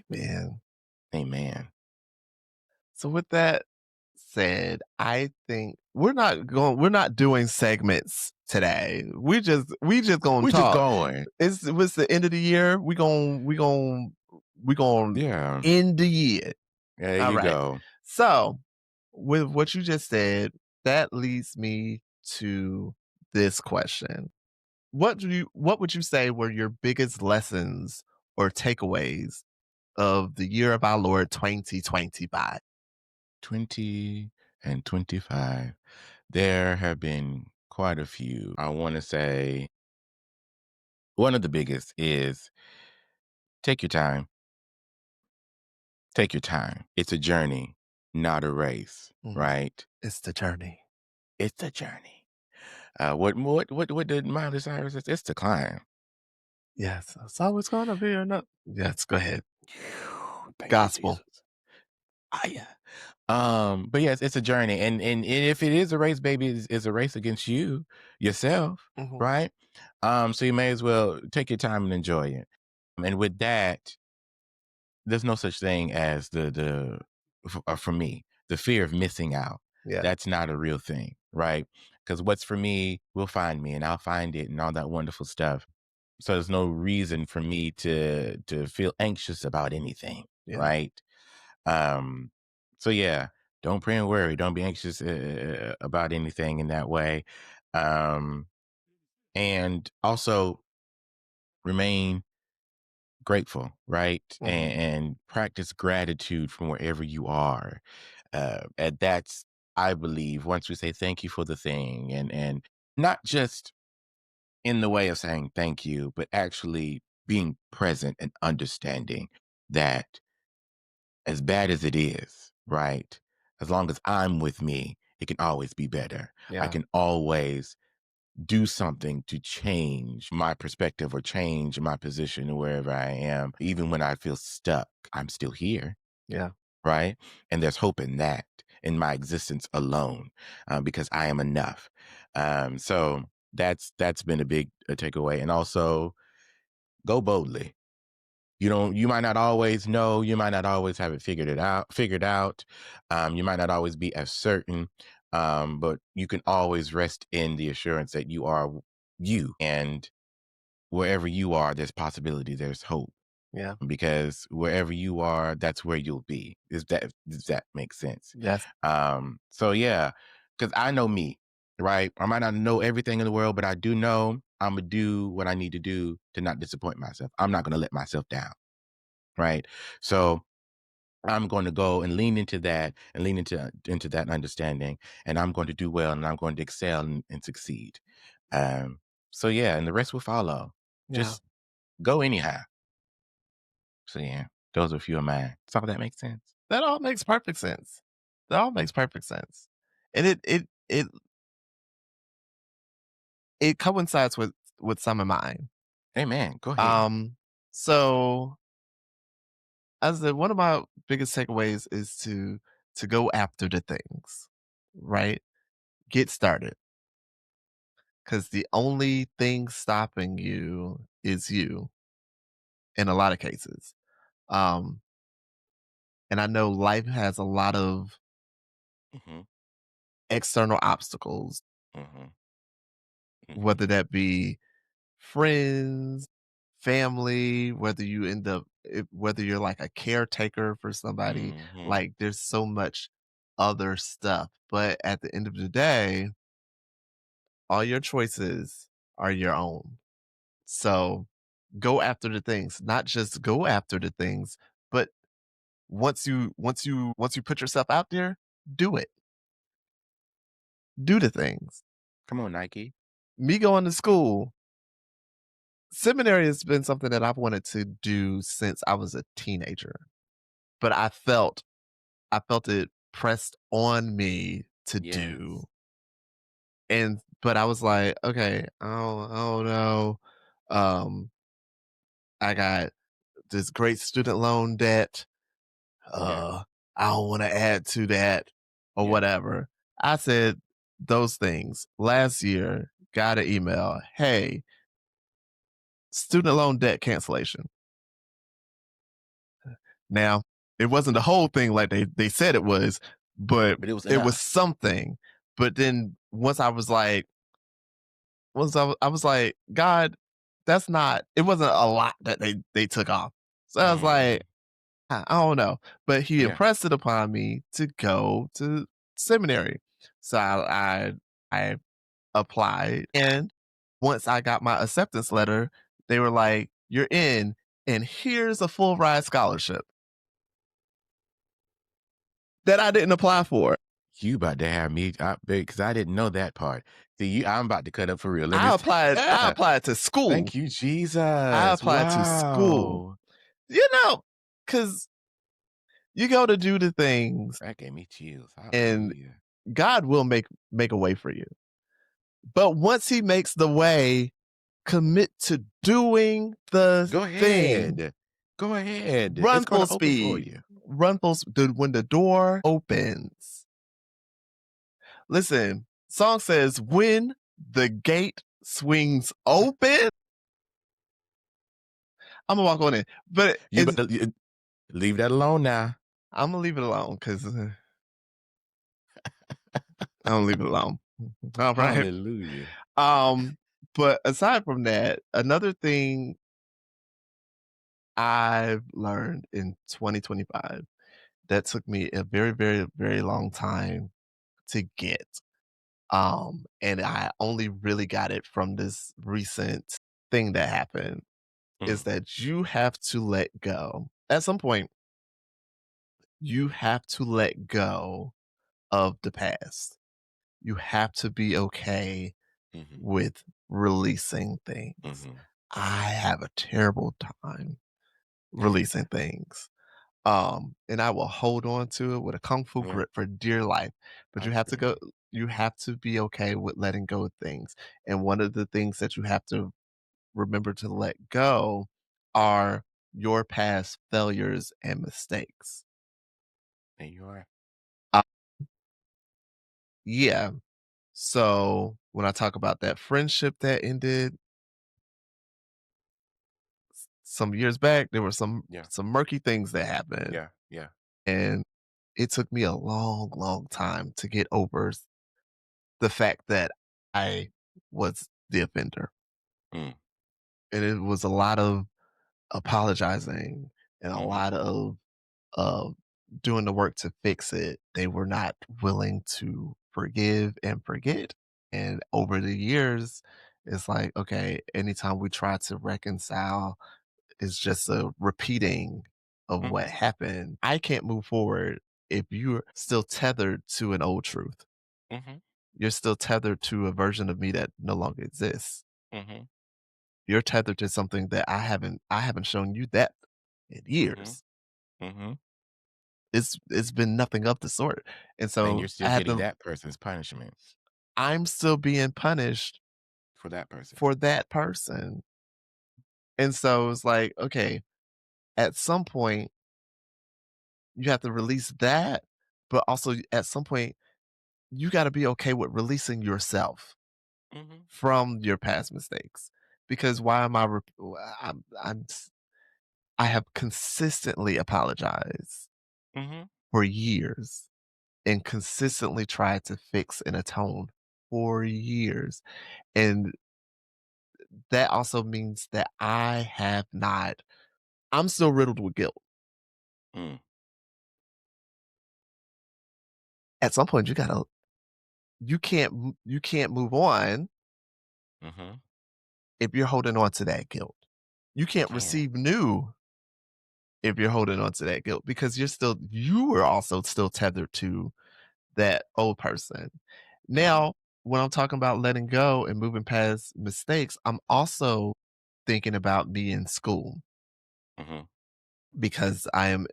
man. Amen. So with that said, I think we're not doing segments today. We just gonna We're just talk. going. It's the end of the year. We gon' Yeah. end the year. There All you right. go. So with what you just said, that leads me to this question. What would you say were your biggest lessons or takeaways of the year of our Lord 2025? 20 and 25. There have been quite a few. I want to say one of the biggest is take your time. Take your time. It's a journey, not a race, Mhm. right? It's the journey. It's a journey. What did Miley Cyrus say? It's the climb. Yes, it's always gonna be enough. Yes, go ahead. Phew, thank you, Gospel. Jesus. Ah, yeah. But yes, it's a journey, and if it is a race, baby, it's a race against yourself, Mhm. right? So you may as well take your time and enjoy it. And with that, there's no such thing as for me, the fear of missing out. Yeah, That's not a real thing, right? Because what's for me will find me, and I'll find it, and all that wonderful stuff. So there's no reason for me to feel anxious about anything, yeah, right? Um, so yeah, don't pray and worry. Don't be anxious about anything in that way. Um, and also remain grateful, right? mhm, And practice gratitude from wherever you are. And that's, I believe, once we say thank you for the thing, and not just in the way of saying thank you, but actually being present and understanding that as bad as it is, right? As long as I'm with me, it can always be better. I yeah, can always do something to change my perspective or change my position wherever I am. Even when I feel stuck, I'm still here, yeah, right? And there's hope in that, in my existence alone, because I am enough. So that's been a big takeaway. And also go boldly. You might not always know, you might not always have it figured out. You might not always be as certain, but you can always rest in the assurance that you are you, and wherever you are, there's possibility, there's hope, yeah, because wherever you are, that's where you'll be. Does that make sense? yes, So yeah, because I know me. right? I might not know everything in the world, but I do know I'm going to do what I need to do to not disappoint myself. I'm not going to let myself down, right? So I'm going to go and lean into that and lean into that understanding, and I'm going to do well, and I'm going to excel and succeed. Um, so yeah, and the rest will follow. Yeah. Just go anyhow. So yeah, those are a few of mine. Some of that makes sense. That all makes perfect sense. That all makes perfect sense. And it coincides with some of mine. Amen. Go ahead. Um, so as the one of my biggest takeaways is to go after the things, right? Get started. Because the only thing stopping you is you in a lot of cases. Um, and I know life has a lot of Hmm. external obstacles, Hmm. Hmm. whether that be friends, family, whether you end up, whether you're like a caretaker for somebody, Hmm. like there's so much other stuff. But at the end of the day, all your choices are your own. So go after the things, not just go after the things, but once you put yourself out there, do it. Do the things. Come on, Nike. Me going to school, seminary has been something that I've wanted to do since I was a teenager. But I felt it pressed on me to do. Yes. And but I was like, okay, I don't know. Um, I got this great student loan debt. Yeah. uh, I don't want to add to that or Yeah. whatever. I said those things last year, got an email. Hey, student loan debt cancellation. Now, it wasn't the whole thing like they said it was, but But it was it was enough. something. But then once I was like, God, that's not, it wasn't a lot that they took off. So I was like, Hmm. I don't know, but he Yeah. impressed it upon me to go to seminary. So I applied, and once I got my acceptance letter, they were like, "You're in, and here's a full ride scholarship that I didn't apply for." You about to have me because I didn't know that part. See, I'm about to cut up for real. Let me. I applied to school. Thank you, I Jesus. applied to school. Wow. Because you go to do the things, That gave me chills. and Hallelujah. God will make a way for you. But once he makes the way, commit to doing the Go thing. ahead. Go ahead. It's Run going full to open for speed. you. Run full speed. When the door opens. Listen, song says, when the gate swings open, I'm gonna walk on it. But You better leave that alone now. I'm gonna leave it alone because I don't leave it alone. All right. Hallelujah. Um, but aside from that, another thing I've learned in 2025 that took me a very, very, very long time to get. And I only really got it from this recent thing that happened is Mm, that you have to let go. At some point, you have to let go of the past. You have to be okay mhm, with releasing things. mhm. I have a terrible time Yeah, releasing things. And I will hold on to it with a kung fu yeah. grip for dear life. But I feel you. you have to be okay with letting go of things. And one of the things that you have to remember to let go are your past failures and mistakes. There you are. Uh, yeah. So when I talk about that friendship that ended some years back, there were Yeah, some murky things that happened. yeah, yeah. And it took me a long, long time to get over the fact that I was the offender. Mm, And it was a lot of apologizing and a mhm, lot of doing the work to fix it. They were not willing to forgive and forget. And over the years, it's like, okay, anytime we try to reconcile, it's just a repeating of what Mhm. happened. I can't move forward if you're still tethered to an old truth. Mhm. You're still tethered to a version of me that no longer exists. Mhm. You're tethered to something that I haven't shown you that in Mhm. years. Mhm. It's been nothing of the sort. And And so you're I still had getting to that person's punishment I'm still being punished for that person. for that person. And so it's like, okay, at some point you have to release that, but also at some point you got to be okay with releasing yourself Mhm. from your past mistakes. Because why am I I have consistently apologized Mhm. for years and consistently tried to fix and atone for years. And that also means that I'm still riddled with guilt. Mm. At some point you can't move on Mhm. if you're holding on to that guilt. You You can't can't. receive new if you're holding on to that guilt because you are also still tethered to that old person. Mhm. Now, when I'm talking about letting go and moving past mistakes, I'm also thinking about me in school Mhm. because I am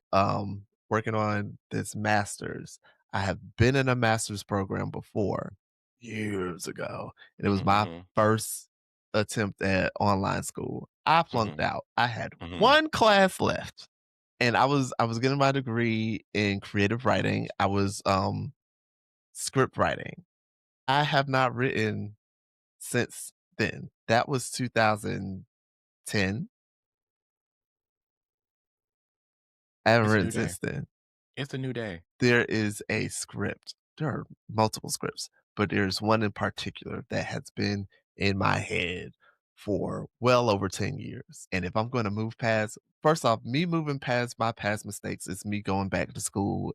working on this master's. I have been in a master's program before years ago, and it was my Mhm. first attempt at online school. I flunked Mhm. out. I had Mhm. one class left, and I was getting my degree in creative writing. I was script writing. I have not written since then. That was 2010. I haven't It's a written new day. since then. It's a new day. There is a script. There are multiple scripts, but there's one in particular that has been in my head for well over 10 years. And if I'm going to move past, first off, me moving past my past mistakes is me going back to school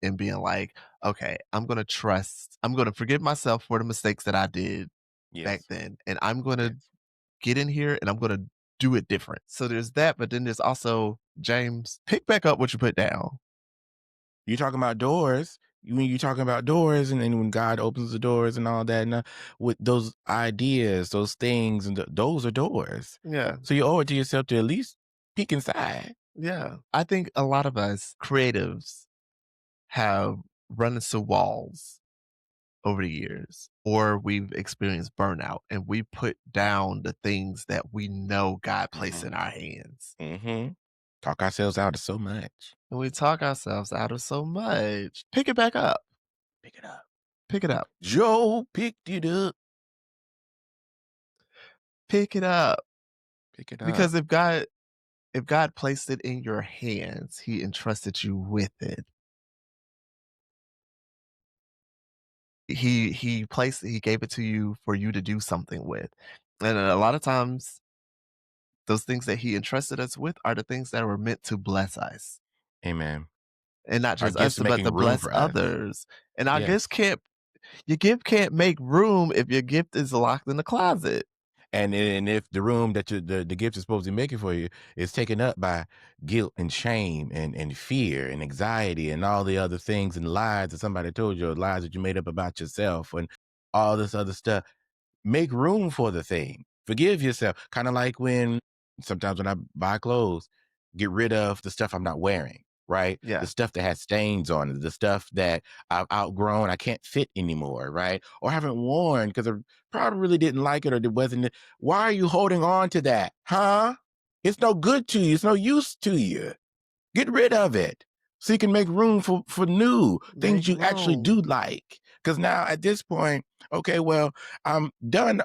and being like, okay, I'm going to forgive myself for the mistakes that I did back Yes. then. And I'm going to Yes. get in here and I'm going to do it different. So there's that. But then there's also, James, pick back up what you put down. You talking about doors. When you talking about doors and when God opens the doors and all that, and with those ideas, those things, and those are doors. Yeah. So you owe it to yourself to at least peek inside. Yeah. I think a lot of us creatives have run into walls over the years, or we've experienced burnout and we put down the things that we know God placed Mhm. in our hands. Mhm. Talk ourselves out of so much. And we talk ourselves out of so much. Pick it back up. Pick it up. Pick it up. Joe picked it up. Pick it up. Pick it Because up. if God placed it in your hands, he entrusted you with it. He gave it to you for you to do something with. And a lot of times those things that he entrusted us with are the things that were meant to bless us. Amen. And not Our just us, gifts are but making to room bless for us. others. And our gifts Yes. can't your gift can't make room if your gift is locked in the closet. And if the room that the gift is supposed to be making for you is taken up by guilt and shame and fear and anxiety and all the other things and lies that somebody told you, or lies that you made up about yourself and all this other stuff, make room for the thing. Forgive yourself. Kind of like when sometimes when I buy clothes, get rid of the stuff I'm not wearing, right? The Yeah. stuff that has stains on it, the stuff that I've outgrown, I can't fit anymore, right? Or haven't worn because I probably really didn't like it or it wasn't. Why are you holding on to that? Huh? It's no good to you. It's no use to you. Get rid of it so you can make room for new things Make you actually room. do like. Because now at this point, okay, well, I'm gone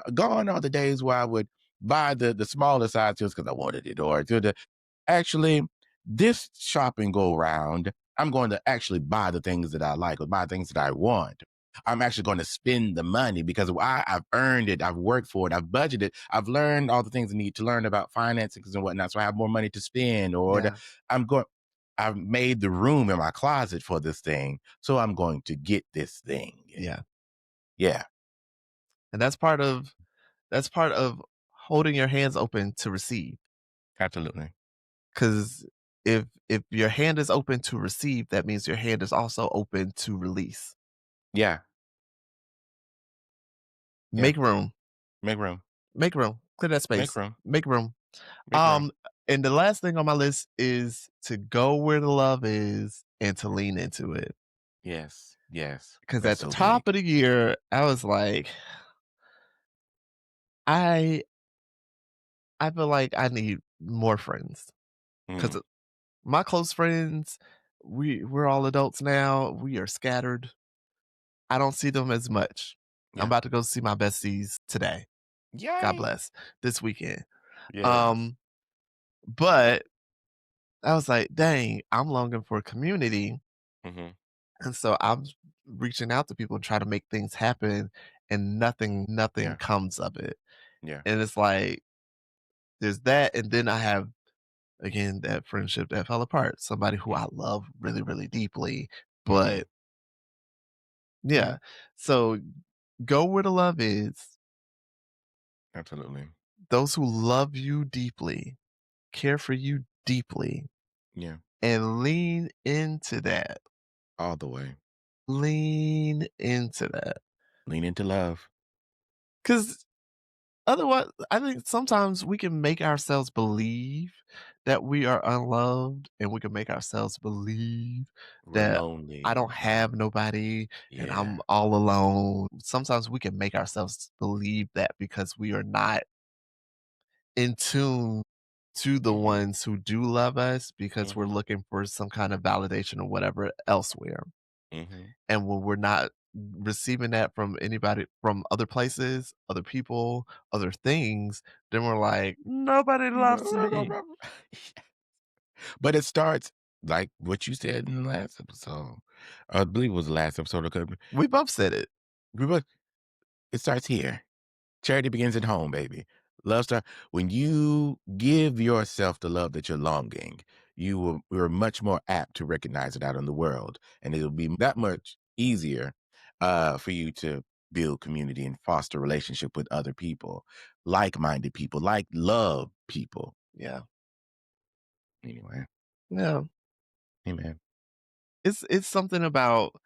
are the days where I would buy the smaller size just because I wanted it, or to the actually this shopping go round, I'm going to actually buy the things that I like or buy things that I want. I'm actually going to spend the money because I've earned it. I've worked for it. I've budgeted. I've learned all the things I need to learn about finances and whatnot. So I have more money to spend, Yeah. I'm going, I've made the room in my closet for this thing. So I'm going to get this thing. Yeah. Yeah. And that's part of holding your hands open to receive. Absolutely. Because if your hand is open to receive, that means your hand is also open to release. Yeah. Yeah. Make room. Make room. Make room. Clear that Make space. room. Make room. Make room. And the last thing on my list is to go where the love is and to lean into it. Yes. Yes. Because That's at the so big. top of the year, I was like, I I feel like I need more friends. Mm. Because my close friends, we're all adults now. We are scattered. I don't see them as much. I'm Yeah. about to go see my besties today. God Yay. bless. This weekend. Yes. Um, but I was like, dang, I'm longing for community. Mhm. And so I'm reaching out to people and trying to make things happen and nothing Yeah. comes of it. Yeah. And it's like there's that. And then I have again that friendship that fell apart. Somebody who I Mhm. love really, really deeply. Mhm. But Yeah. yeah. So go where the love is. Absolutely. Those who love you deeply, care for you deeply, Yeah. and lean into that. All the way. Lean into that. Lean into love. Because otherwise, I think sometimes we can make ourselves believe that we are unloved, and we can make ourselves believe We're that I lonely. don't have nobody and Yeah. I'm all alone. Sometimes we can make ourselves believe that because we are not in tune to the Mhm. ones who do love us because we're Mhm. looking for some kind of validation or whatever elsewhere. Mhm. And when we're not receiving that from anybody from other places, other people, other things, then we're like, nobody loves me. But it starts like what you said in the last episode. I believe it was the last episode. We both said it. We both- It starts here. Charity begins at home, baby. Love start when you give yourself the love that you're longing. You're much more apt to recognize it out in the world, and it'll be that much easier for you to build community and foster relationship with other people, like-minded people, like love people. Yeah. Anyway, Yeah. amen. It's something about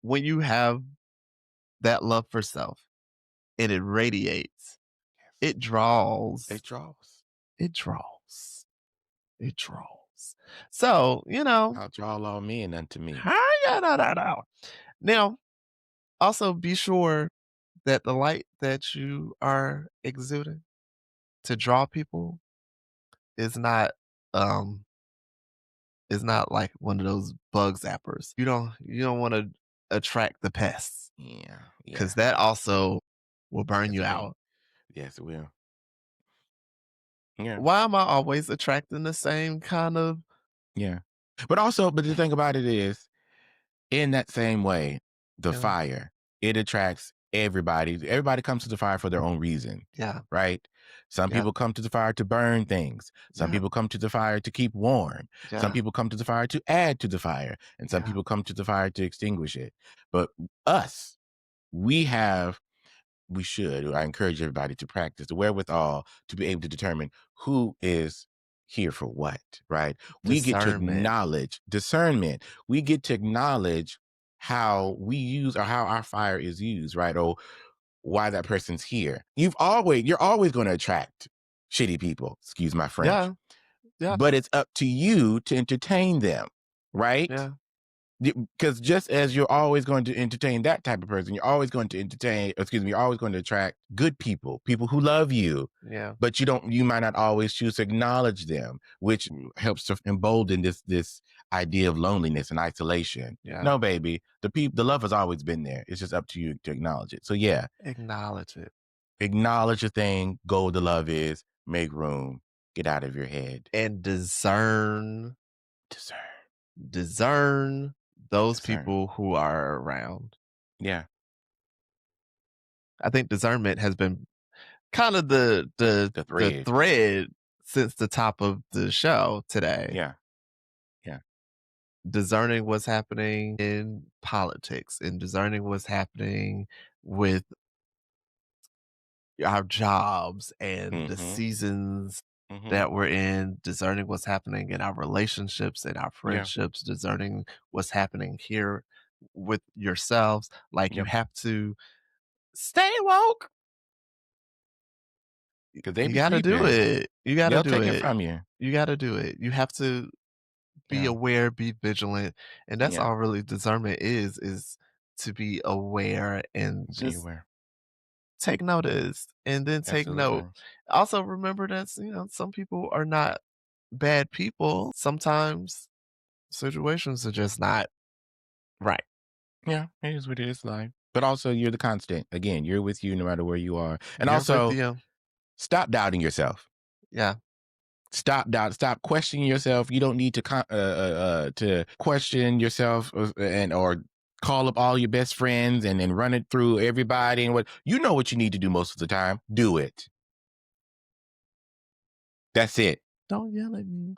when you have that love for self and it radiates, Yes, it draws, it draws. it draws, it draws. So, I'll draw all men unto me. now, also be sure that the light that you are exuding to draw people is not um is not like one of those bug zappers. You don't want to attract the pests Yeah, yeah. because that also will burn That's you a thing. out. Yes, it will. Yeah. Why am I always attracting the same kind of Yeah. But the thing about it is, in that same way, the yeah, fire, it attracts everybody. Everybody comes to the fire for their own reason, yeah, right? Some yeah, people come to the fire to burn things. Some yeah, people come to the fire to keep warm. Some yeah, people come to the fire to add to the fire. And some yeah, people come to the fire to extinguish it. But us, we have I encourage everybody to practice the wherewithal to be able to determine who is here for what, right? We get to discernment. acknowledge discernment. We get to acknowledge how we use or how our fire is used, right? Or why that person's here. You're always going to attract shitty people, excuse my French, Yeah, yeah, but it's up to you to entertain them, right? yeah, Because just as you're always going to entertain that type of person, you're always going to you're always going to attract good people, people who love you, yeah, but you might not always choose to acknowledge them, which helps to embolden this idea of loneliness and isolation. yeah. No, baby, the love has always been there. It's just up to you to acknowledge it. So yeah, Acknowledge it acknowledge a thing, go where the love is, make room, get out of your head. and discern, Discern. discern those Discern. people who are around. Yeah. I think discernment has been kind of The the thread. thread since the top of the show today. Yeah. Yeah. Discerning what's happening in politics and discerning what's happening with our jobs and the Mm-hmm. seasons Mm-hmm. that we're in, discerning what's happening in our relationships and our Yeah. friendships, discerning what's happening here with yourselves. Like, you Yep. have to stay woke. Because they You be gotta do creeping. it. You gotta They'll do take it it. from you. You gotta do it. You have to be Yeah. aware, be vigilant, and that's Yeah. all really discernment is to be aware and Be just aware. take notice and then take note. Absolutely. Also remember that, some people are not bad people. Sometimes situations are just not right. Yeah, it is what it is, life. But also, you're the constant. Again, you're with you no matter where you are. And You're with also, you. stop doubting yourself. Yeah. Stop questioning yourself. You don't need to question yourself or call up all your best friends and run it through everybody and what you know what you need to do most of the time. Do it. That's it. Don't yell at me.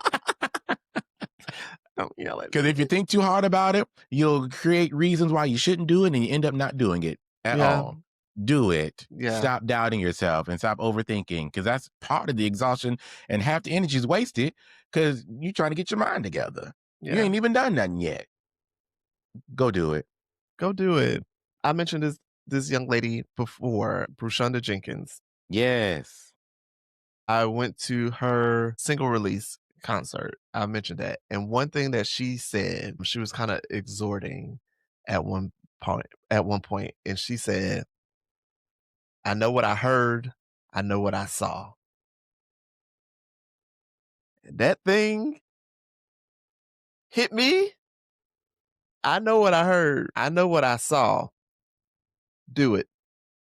Don't yell at Because if you me. think too hard about it, you'll create reasons why you shouldn't do it and you end up not doing it at Yeah. all. Do it. Yeah. Stop doubting yourself and stop overthinking because that's part of the exhaustion and half the energy is wasted because you're trying to get your mind together. You Yeah. ain't even done nothing yet. Go do it. Go do it. I mentioned this young lady before, Brushonda Jenkins. Yes. I went to her single release concert. I mentioned that. And one thing that she said, she was kind of exhorting at one point, and she said, "I know what I heard, I know what I saw." And that thing hit me. I know what I heard, I know what I saw. Do it.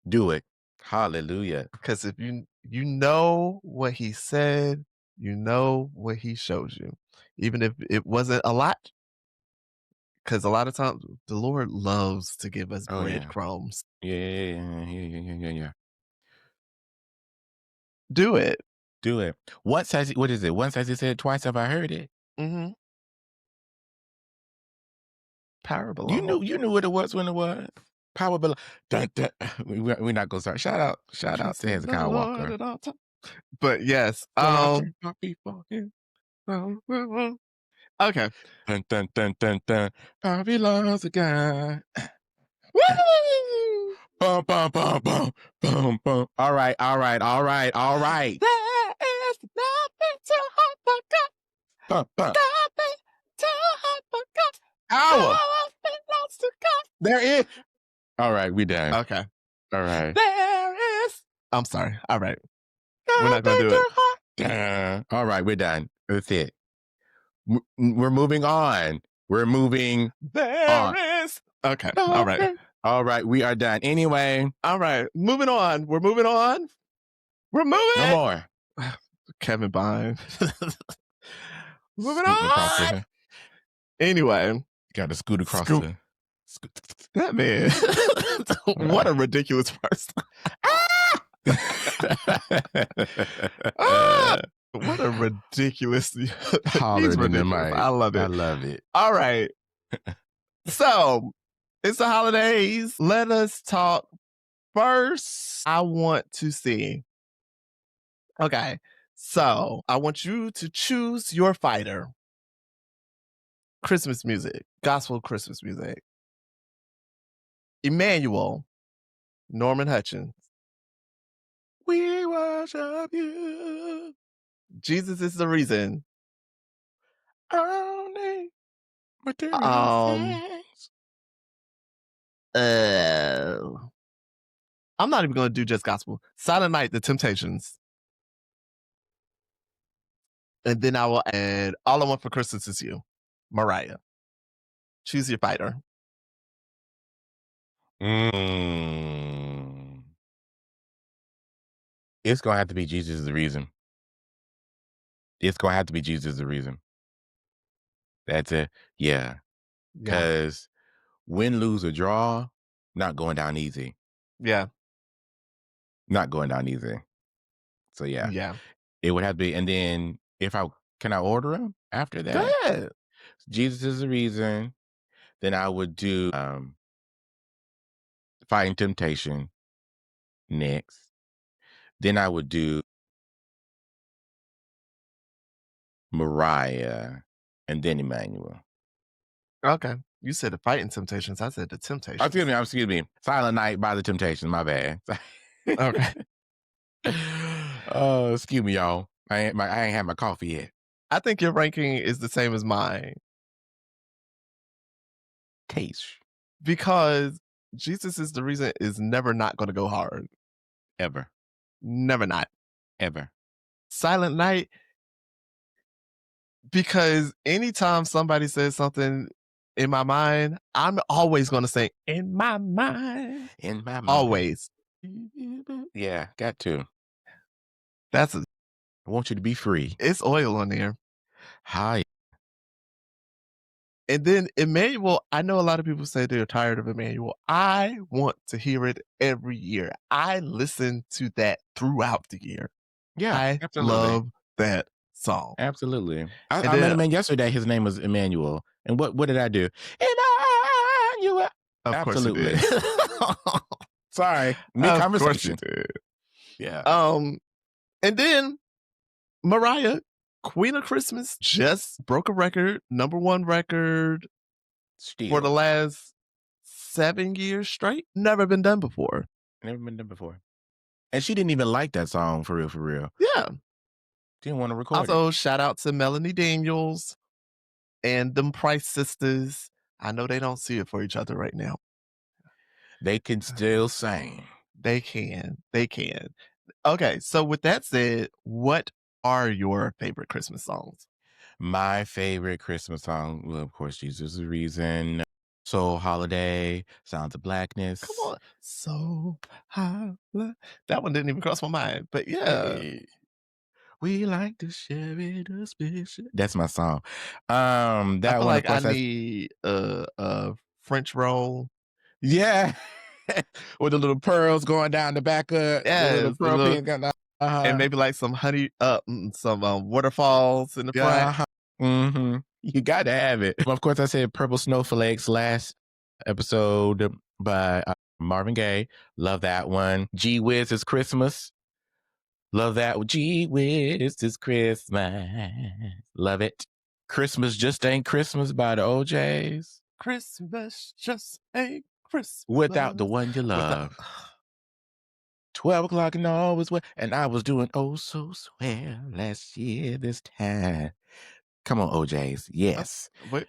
Do it. Hallelujah. Because if you know what he said, you know what he shows you. Even if it wasn't a lot, because a lot of times the Lord loves to give us Oh, yeah. breadcrumbs. Yeah. Do it. Do it. Once has what is it? Once has he said, twice have I heard it. Mhm. Power You belongs. knew what it was when it was. Power below. Dun, dun. We're not gonna start. Shout out Trust to in the Hezekiah Lord Walker. at all times. But yes, Gonna turn my people in. okay. Dun, dun, dun, dun, dun. Power belongs to God. Woo! Bum, bum, bum, bum, bum, bum. All right. There is nothing too hard for God. Bum, bum. Nothing too hard for God. Power. Power belongs to God. There is. All right, we done. Okay. All right. There is. I'm sorry. All right. We're not gonna do it. All right, we're done. That's it. We're moving on. We're moving on. There is. Okay. All right. All right, we are done. Anyway. All right. Moving on. We're moving on. We're moving. No more. Kevin Bine. Moving Scooting across on. the. Anyway. Got to scoot across Scoot. the. That man. What a ridiculous person. What a ridiculous. Hollering in the mic. I love it. I love it. All right. So it's the holidays. Let us talk. First, I want to see. Okay. So I want you to choose your fighter. Christmas music, gospel Christmas music. Emmanuel, Norman Hutchins. We worship you. Jesus is the reason. Only material things. I'm not even going to do just gospel. Silent Night, The Temptations. And then I will add All I Want for Christmas Is You, Mariah. Choose your fighter. It's going to have to be Jesus is the reason. It's going to have to be Jesus is the reason. That's it. Yeah. Because win, lose, or draw, not going down easy. Yeah. Not going down easy. So, yeah. Yeah. It would have to be. And then can I order them after that? Go ahead. Jesus is the reason. Then I would do Fighting Temptation next. Then I would do Mariah, and then Emmanuel. Okay. You said the Fighting Temptations. I said the Temptations. Excuse me. Silent Night by the Temptations. My bad. Okay. Oh, excuse me, y'all. I ain't had my coffee yet. I think your ranking is the same as mine. Case. Because Jesus is the Reason is never not going to go hard. Ever. Never not. Ever. Silent Night, because anytime somebody says something in my mind, I'm always going to say, in my mind. In my mind. Always. Yeah, got to. I want you to be free. It's oil on there. Hi. And then Emmanuel, I know a lot of people say they're tired of Emmanuel. I want to hear it every year. I listen to that throughout the year. Yeah, I love that song. Absolutely. I met a man yesterday. His name was Emmanuel. And what did I do? Emmanuel. Of course you did. Sorry. Of course you did. Yeah. And then Mariah, Queen of Christmas, just broke a record, #1 record for the last 7 years straight. Never been done before. And she didn't even like that song, for real. Yeah. Didn't want to record it. Also, shout out to Melanie Daniels and them Price sisters. I know they don't see it for each other right now. They can still sing. They can. Okay, so with that said, what are your favorite Christmas songs? My favorite Christmas song, well, of course, Jesus is the Reason, Soul Holiday, Sounds of Blackness. Come on. Soul Holiday. That one didn't even cross my mind, but yeah. Hey. We like to share it suspicious. That's my song. That I feel one, like of course, I need a French roll. Yeah. With the little pearls going down the back of the little pearl pins going down. And maybe like some honey, some waterfalls in the front. Mm-hmm. You got to have it. Of course, I said Purple Snowflakes last episode by Marvin Gaye. Love that one. Gee Whiz is Christmas. Love that. Gee Whiz is Christmas. Love it. Christmas Just Ain't Christmas by the OJs. Christmas just ain't Christmas without the one you love. 12 o'clock and all was well, and I was doing oh so swell last year this time. Come on, OJs. Yes. Wait,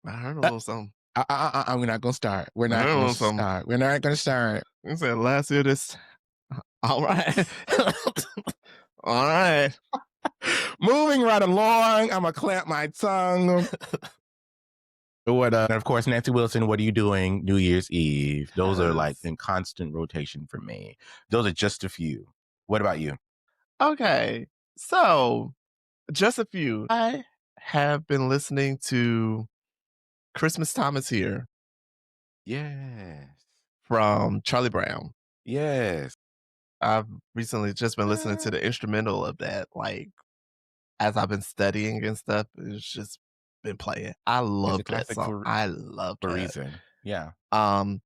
I heard a little something. We're not gonna start. We're not gonna start. You said last year this. All right. All right. Moving right along. I'm gonna clamp my tongue. And of course, Nancy Wilson, What Are You Doing New Year's Eve? Those are like in constant rotation for me. Those are just a few. What about you? Okay. So, just a few. I have been listening to Christmas Time Is Here. Yes. From Charlie Brown. Yes. I've recently just been listening to the instrumental of that, like, as I've been studying and stuff. It's just been playing. I love that song. I love that. For a reason. Yeah. I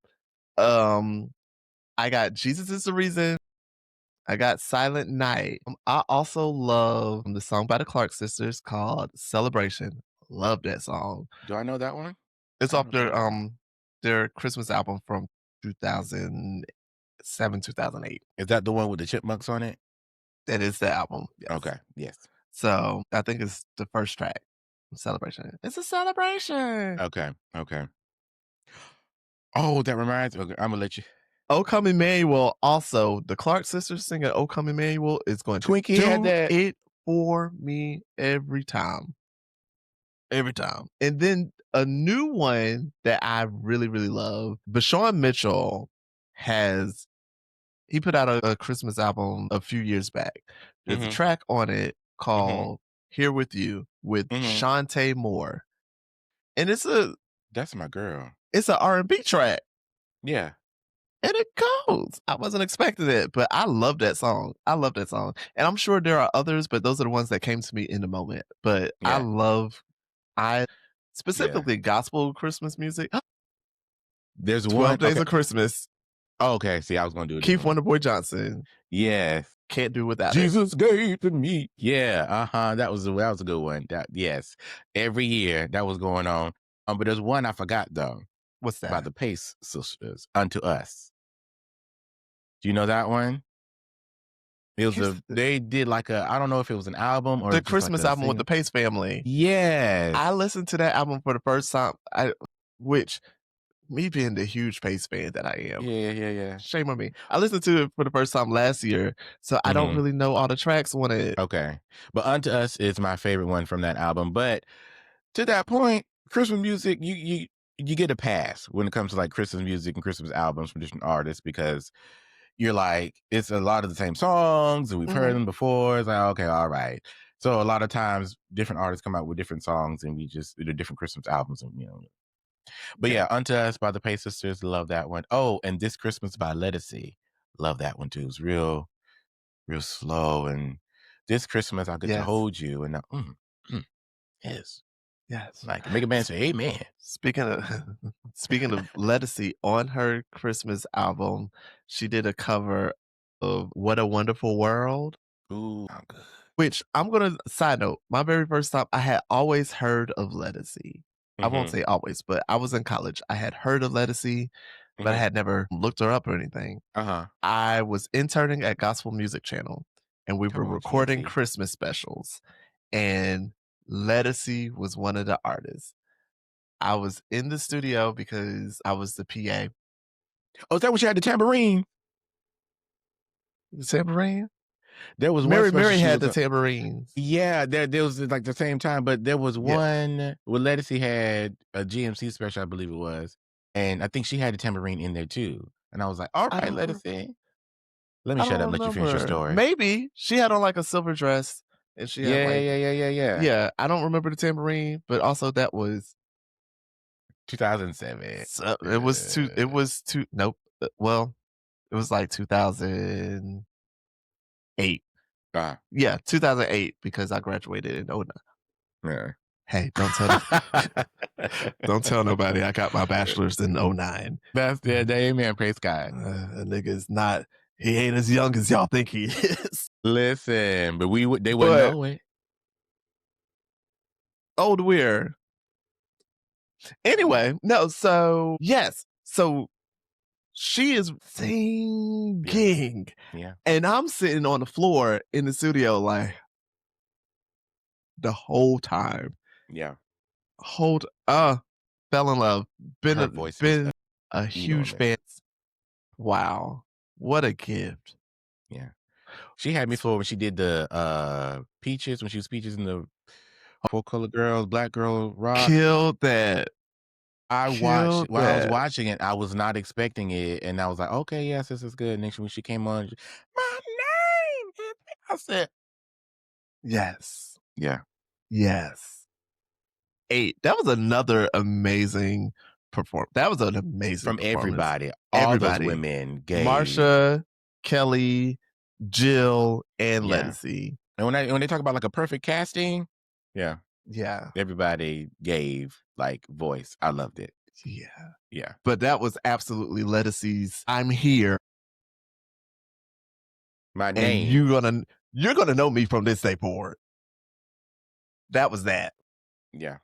got Jesus Is the Reason. I got Silent Night. I also love the song by the Clark sisters called Celebration. Love that song. Do I know that one? It's off their Christmas album from 2007, 2008. Is that the one with the chipmunks on it? That is the album. Yes. Okay. Yes. So I think it's the first track. Celebration. It's a celebration. Okay. Oh, that reminds me. Okay, I'm gonna let you. O Come Emmanuel. Also, the Clark sisters singing O Come Emmanuel is going to Twinkie do had that. it for me every time. Every time. And then a new one that I really, really love. Bashawn Mitchell he put out a Christmas album a few years back. There's a track on it called Here With You with Shantae Moore. And that's my girl. It's an R&B track. Yeah. And it goes. I wasn't expecting it, but I love that song. And I'm sure there are others, but those are the ones that came to me in the moment. But yeah. I specifically gospel Christmas music. There's 12 Days of Christmas. Oh, okay. See, I was going to do it. Keith Wonderboy Johnson. Yes. Can't do without it. Jesus gave to me. Yeah, that was a good one. Yes, every year that was going on. But there's one I forgot though. What's that? By the Pace Sisters, Unto Us. Do you know that one? It was they did like I don't know if it was an album or the just Christmas like album with the Pace family. Yes. I listened to that album for the first time, which me being the huge Pace fan that I am. Yeah. Shame on me. I listened to it for the first time last year, so I don't really know all the tracks on it. Okay. But Unto Us is my favorite one from that album. But to that point, Christmas music, you get a pass when it comes to like Christmas music and Christmas albums from different artists because you're like, it's a lot of the same songs and we've heard them before. It's like, okay, all right. So a lot of times different artists come out with different songs and we just do different Christmas albums and But yeah, Unto Us by the Pace Sisters, love that one. Oh, and This Christmas by Lettucey. Love that one too. It's real slow. And This Christmas I get to hold you and yes. Like make a man say amen. Speaking of Lettucey, on her Christmas album, she did a cover of What a Wonderful World. Ooh, which I'm gonna side note, my very first time I had always heard of Lettucey. I won't say always, but I was in college. I had heard of Lettucey, but I had never looked her up or anything. I was interning at Gospel Music Channel and we were recording Christmas specials. And Lettucey was one of the artists. I was in the studio because I was the PA. Oh, is that when she had the tambourine? The tambourine? There was Mary had the tambourines. Yeah, there was like the same time, but there was one where Lettucey had a GMC special, I believe it was. And I think she had the tambourine in there too. And I was like, all right, Lettucey. Let me shut up and let you finish your story. Maybe she had on like a silver dress and she had like yeah. Yeah, I don't remember the tambourine, but also that was 2007. So it was nope. Well, it was like 2008. Yeah, 2008 because I graduated in 09. Yeah. Hey, don't tell nobody I got my bachelor's in 09. That's the amen, praise God. That nigga's not, he ain't as young as y'all think he is. Listen, but they wouldn't know it. Old weird. Anyway, no, so yes. So she is singing. Yeah. And I'm sitting on the floor in the studio like the whole time. Yeah. Fell in love. Been a huge enormous. fan. Wow. What a gift. Yeah. She had me for when she did the Peaches, when she was Peaches in the Full Color Girls, Black Girl Rock. Killed that. While I was watching it, I was not expecting it. And I was like, okay, yes, this is good. Next when she came on, my name. I said, yes. Yeah. Yes. 8. That was another amazing performance. That was an amazing from everybody. All those women gave. Marsha, Kelly, Jill, and Lettucey. And when they talk about like a perfect casting, yeah, everybody gave like voice. I loved it. Yeah. But that was absolutely Lettucey's "I'm Here." My name. And you're gonna know me from this day forward. That was that. Yeah.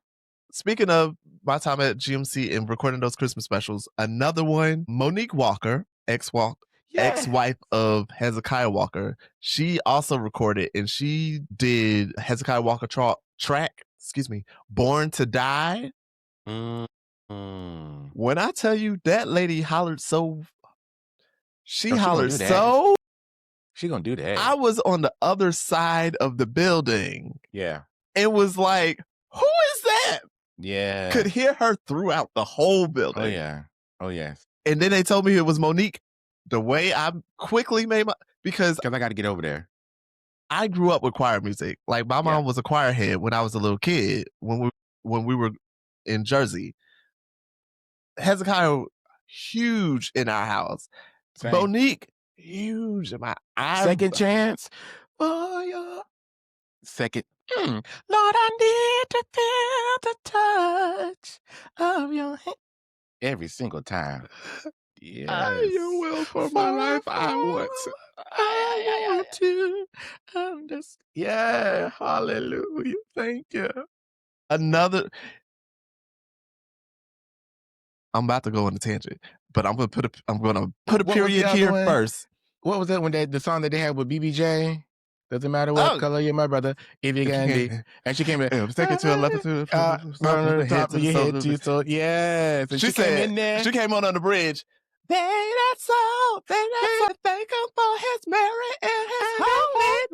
Speaking of my time at GMC and recording those Christmas specials, another one, Monique Walker, ex-wife of Hezekiah Walker, she also recorded and she did Hezekiah Walker track, Born to Die. When I tell you that lady hollered so, she hollered so. She gonna do that. I was on the other side of the building. Yeah. It was like, who is that? Yeah. Could hear her throughout the whole building. Oh yeah. Oh yes. And then they told me it was Monique. The way I quickly made because I got to get over there. I grew up with choir music. Like my mom was a choir head when I was a little kid. When we were in Jersey, Hezekiah huge in our house. Same. Monique huge in my Second chance for your second. Lord, I need to feel the touch of your hand every single time. Yes. Your will for my life. I want I want to understand. Yeah, hallelujah. Thank you. Another I'm about to go on a tangent, but I'm gonna put a What was the period other here one? first. What was that one the song that they had with BBJ? Doesn't matter what Oh, color you're my brother, if you if you can can't be. And she came in, take it to a level to from top of the the head top to of the your head soul. to your soul. Yes. And She she came said in there. she came on the bridge. They that soul, thank him for his merit and his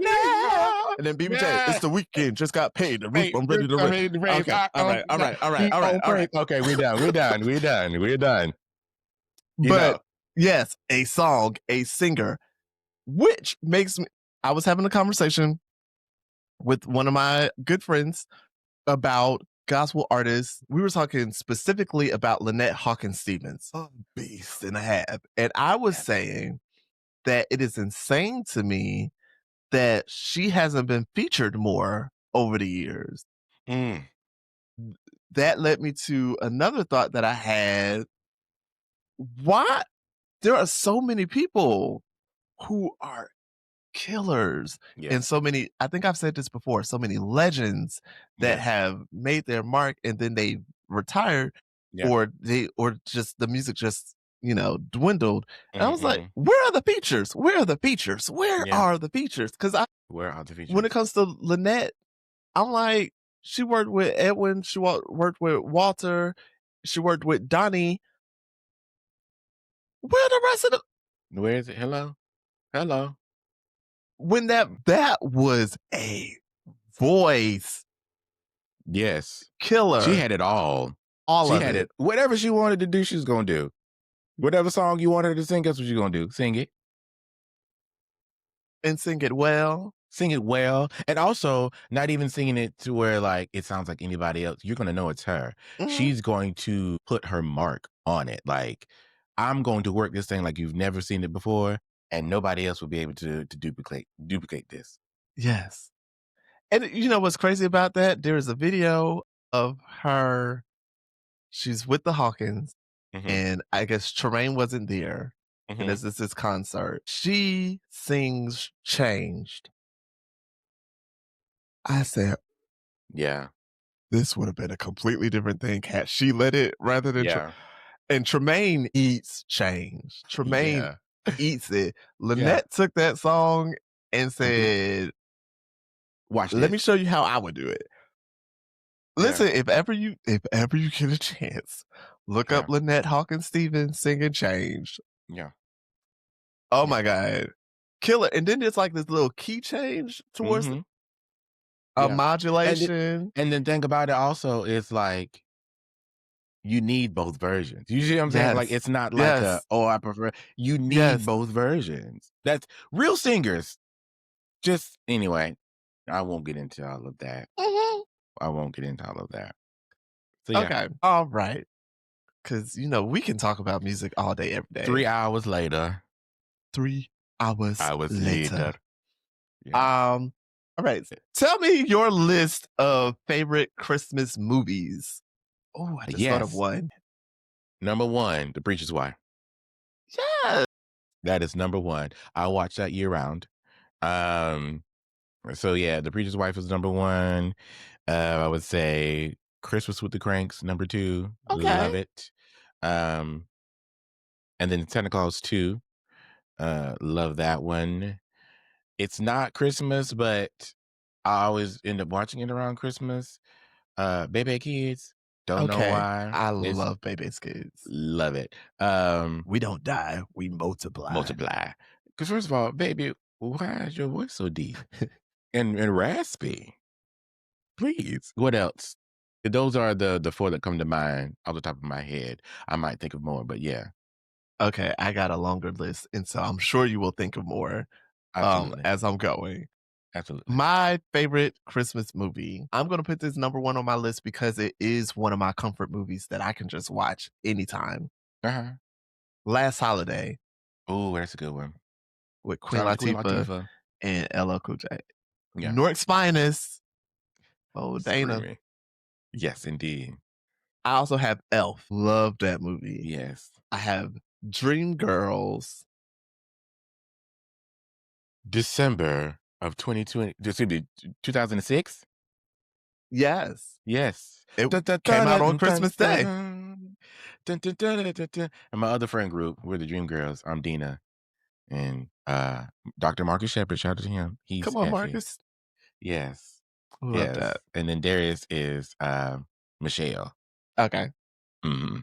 holiness. And then BBJ, Yeah. it's the weekend, just got paid. The roof, Hey, I'm ready to I rip. mean, rave. Okay, all right, all right, all right, all right, On all right. praise. Okay, we're done. We're done. We're done. We're done. You But know. yes, a song, a singer, which makes me. I was having a conversation with one of my good friends about gospel artists. We were talking specifically about Lynette Hawkins Stevens, a beast and a half. And I was saying that it is insane to me that she hasn't been featured more over the years. Mm. That led me to another thought that I had. Why? There are so many people who are killers and Yes. so many, I think I've said this before, so many legends that Yes. have made their mark and then they retired Yeah. or just the music just, dwindled. And I was like, Mm-hmm. where are the features? Where are the features? Where Yeah. are the features? Because Where are the when it features? comes to Lynette, I'm like, she worked with Edwin, she worked with Walter, she worked with Donnie. Where are the rest of the Where is it? Hello? Hello? when that was a voice Yes. She killer, had it all. all She of had it. it. Whatever she wanted to do, she was going to do. Whatever song you wanted her to sing, that's what she's going to do. Sing it. And sing it well. Sing it well. And also, not even singing it to where like it sounds like anybody else. You're going to know it's her. Mhm. She's going to put her mark on it. Like, I'm going to work this thing like you've never seen it before, and nobody else will be able to duplicate this. Yes. And you know what's crazy about that? There is a video of her. She's with the Hawkins, Mm-hmm. and I guess Tremaine wasn't there. And Mm-hmm. this concert. She sings Changed. I said, Yeah. this would have been a completely different thing had she let it rather than Yeah. and Tremaine eats change. Tremaine Yeah. eats it. Yeah. Lynette took that song and Mhm. said, Watch let me this. show you how I would do it. Yeah. Listen, if ever you get a chance, look Yeah. up Lynette Hawkins Stevens singing Change. Yeah. Oh Yeah. my God. Kill it. And then there's like this little key change towards Mm-hmm. a Yeah. And modulation. and then think about it also, it's like you need both versions. You see what I'm saying? Like Yes. it's not like Yes. I prefer, you need Yes. both versions. That's real singers. Just anyway, I won't get into all of that. Mhm. I won't get into all of that. So yeah. Okay. All right. Because, we can talk about music all day, every day. 3 hours later. 3 hours I was later. later. Yeah. All right. Tell me your list of favorite Christmas movies. Oh, I just thought of Yes. one. Number 1, The Preacher's Wife. Yes. That is number 1. I watch that year round. So yeah, The Preacher's Wife is number 1. I would say Christmas with the Cranks, number 2. Love Okay. it. And then Santa Claus 2. Love that one. It's not Christmas, but I always end up watching it around Christmas. Baby Kids. Don't know Okay. why. I It's love Baby's Kids. love it. We don't die, we multiply. Multiply. Because first of all, baby, why is your voice so deep and raspy? Please. What else? Those are the 4 that come to mind off the top of my head. I might think of more, but yeah, Okay, I got a longer list, and so I'm sure you will think of more absolutely. as I'm going. Absolutely. My favorite Christmas movie. I'm gonna put this number one on my list because it is one of my comfort movies that I can just watch anytime. Uh-huh. Last Holiday Oh, that's a good one. with Queen Shout out to Queen Latifah Latifah. and LL Cool J. Yeah. North Finest. Oh, Dana. Screaming. Yes, indeed. I also have Elf. Love that movie. Yes. I have Dreamgirls. December of 2020. Excuse me, 2006. Yes. Yes. It Dun, dun, came dun, out on dun, dun, Christmas Day. dun. Dun, dun, dun, dun, dun, dun. And my other friend group, we're the Dream Girls. I'm Dina. And Dr. Marcus Shepard, shout out to him. He's Come on, Effie. Marcus. Yes. Love Yes. that. And then Darius is Michelle. Okay. Mm-hmm.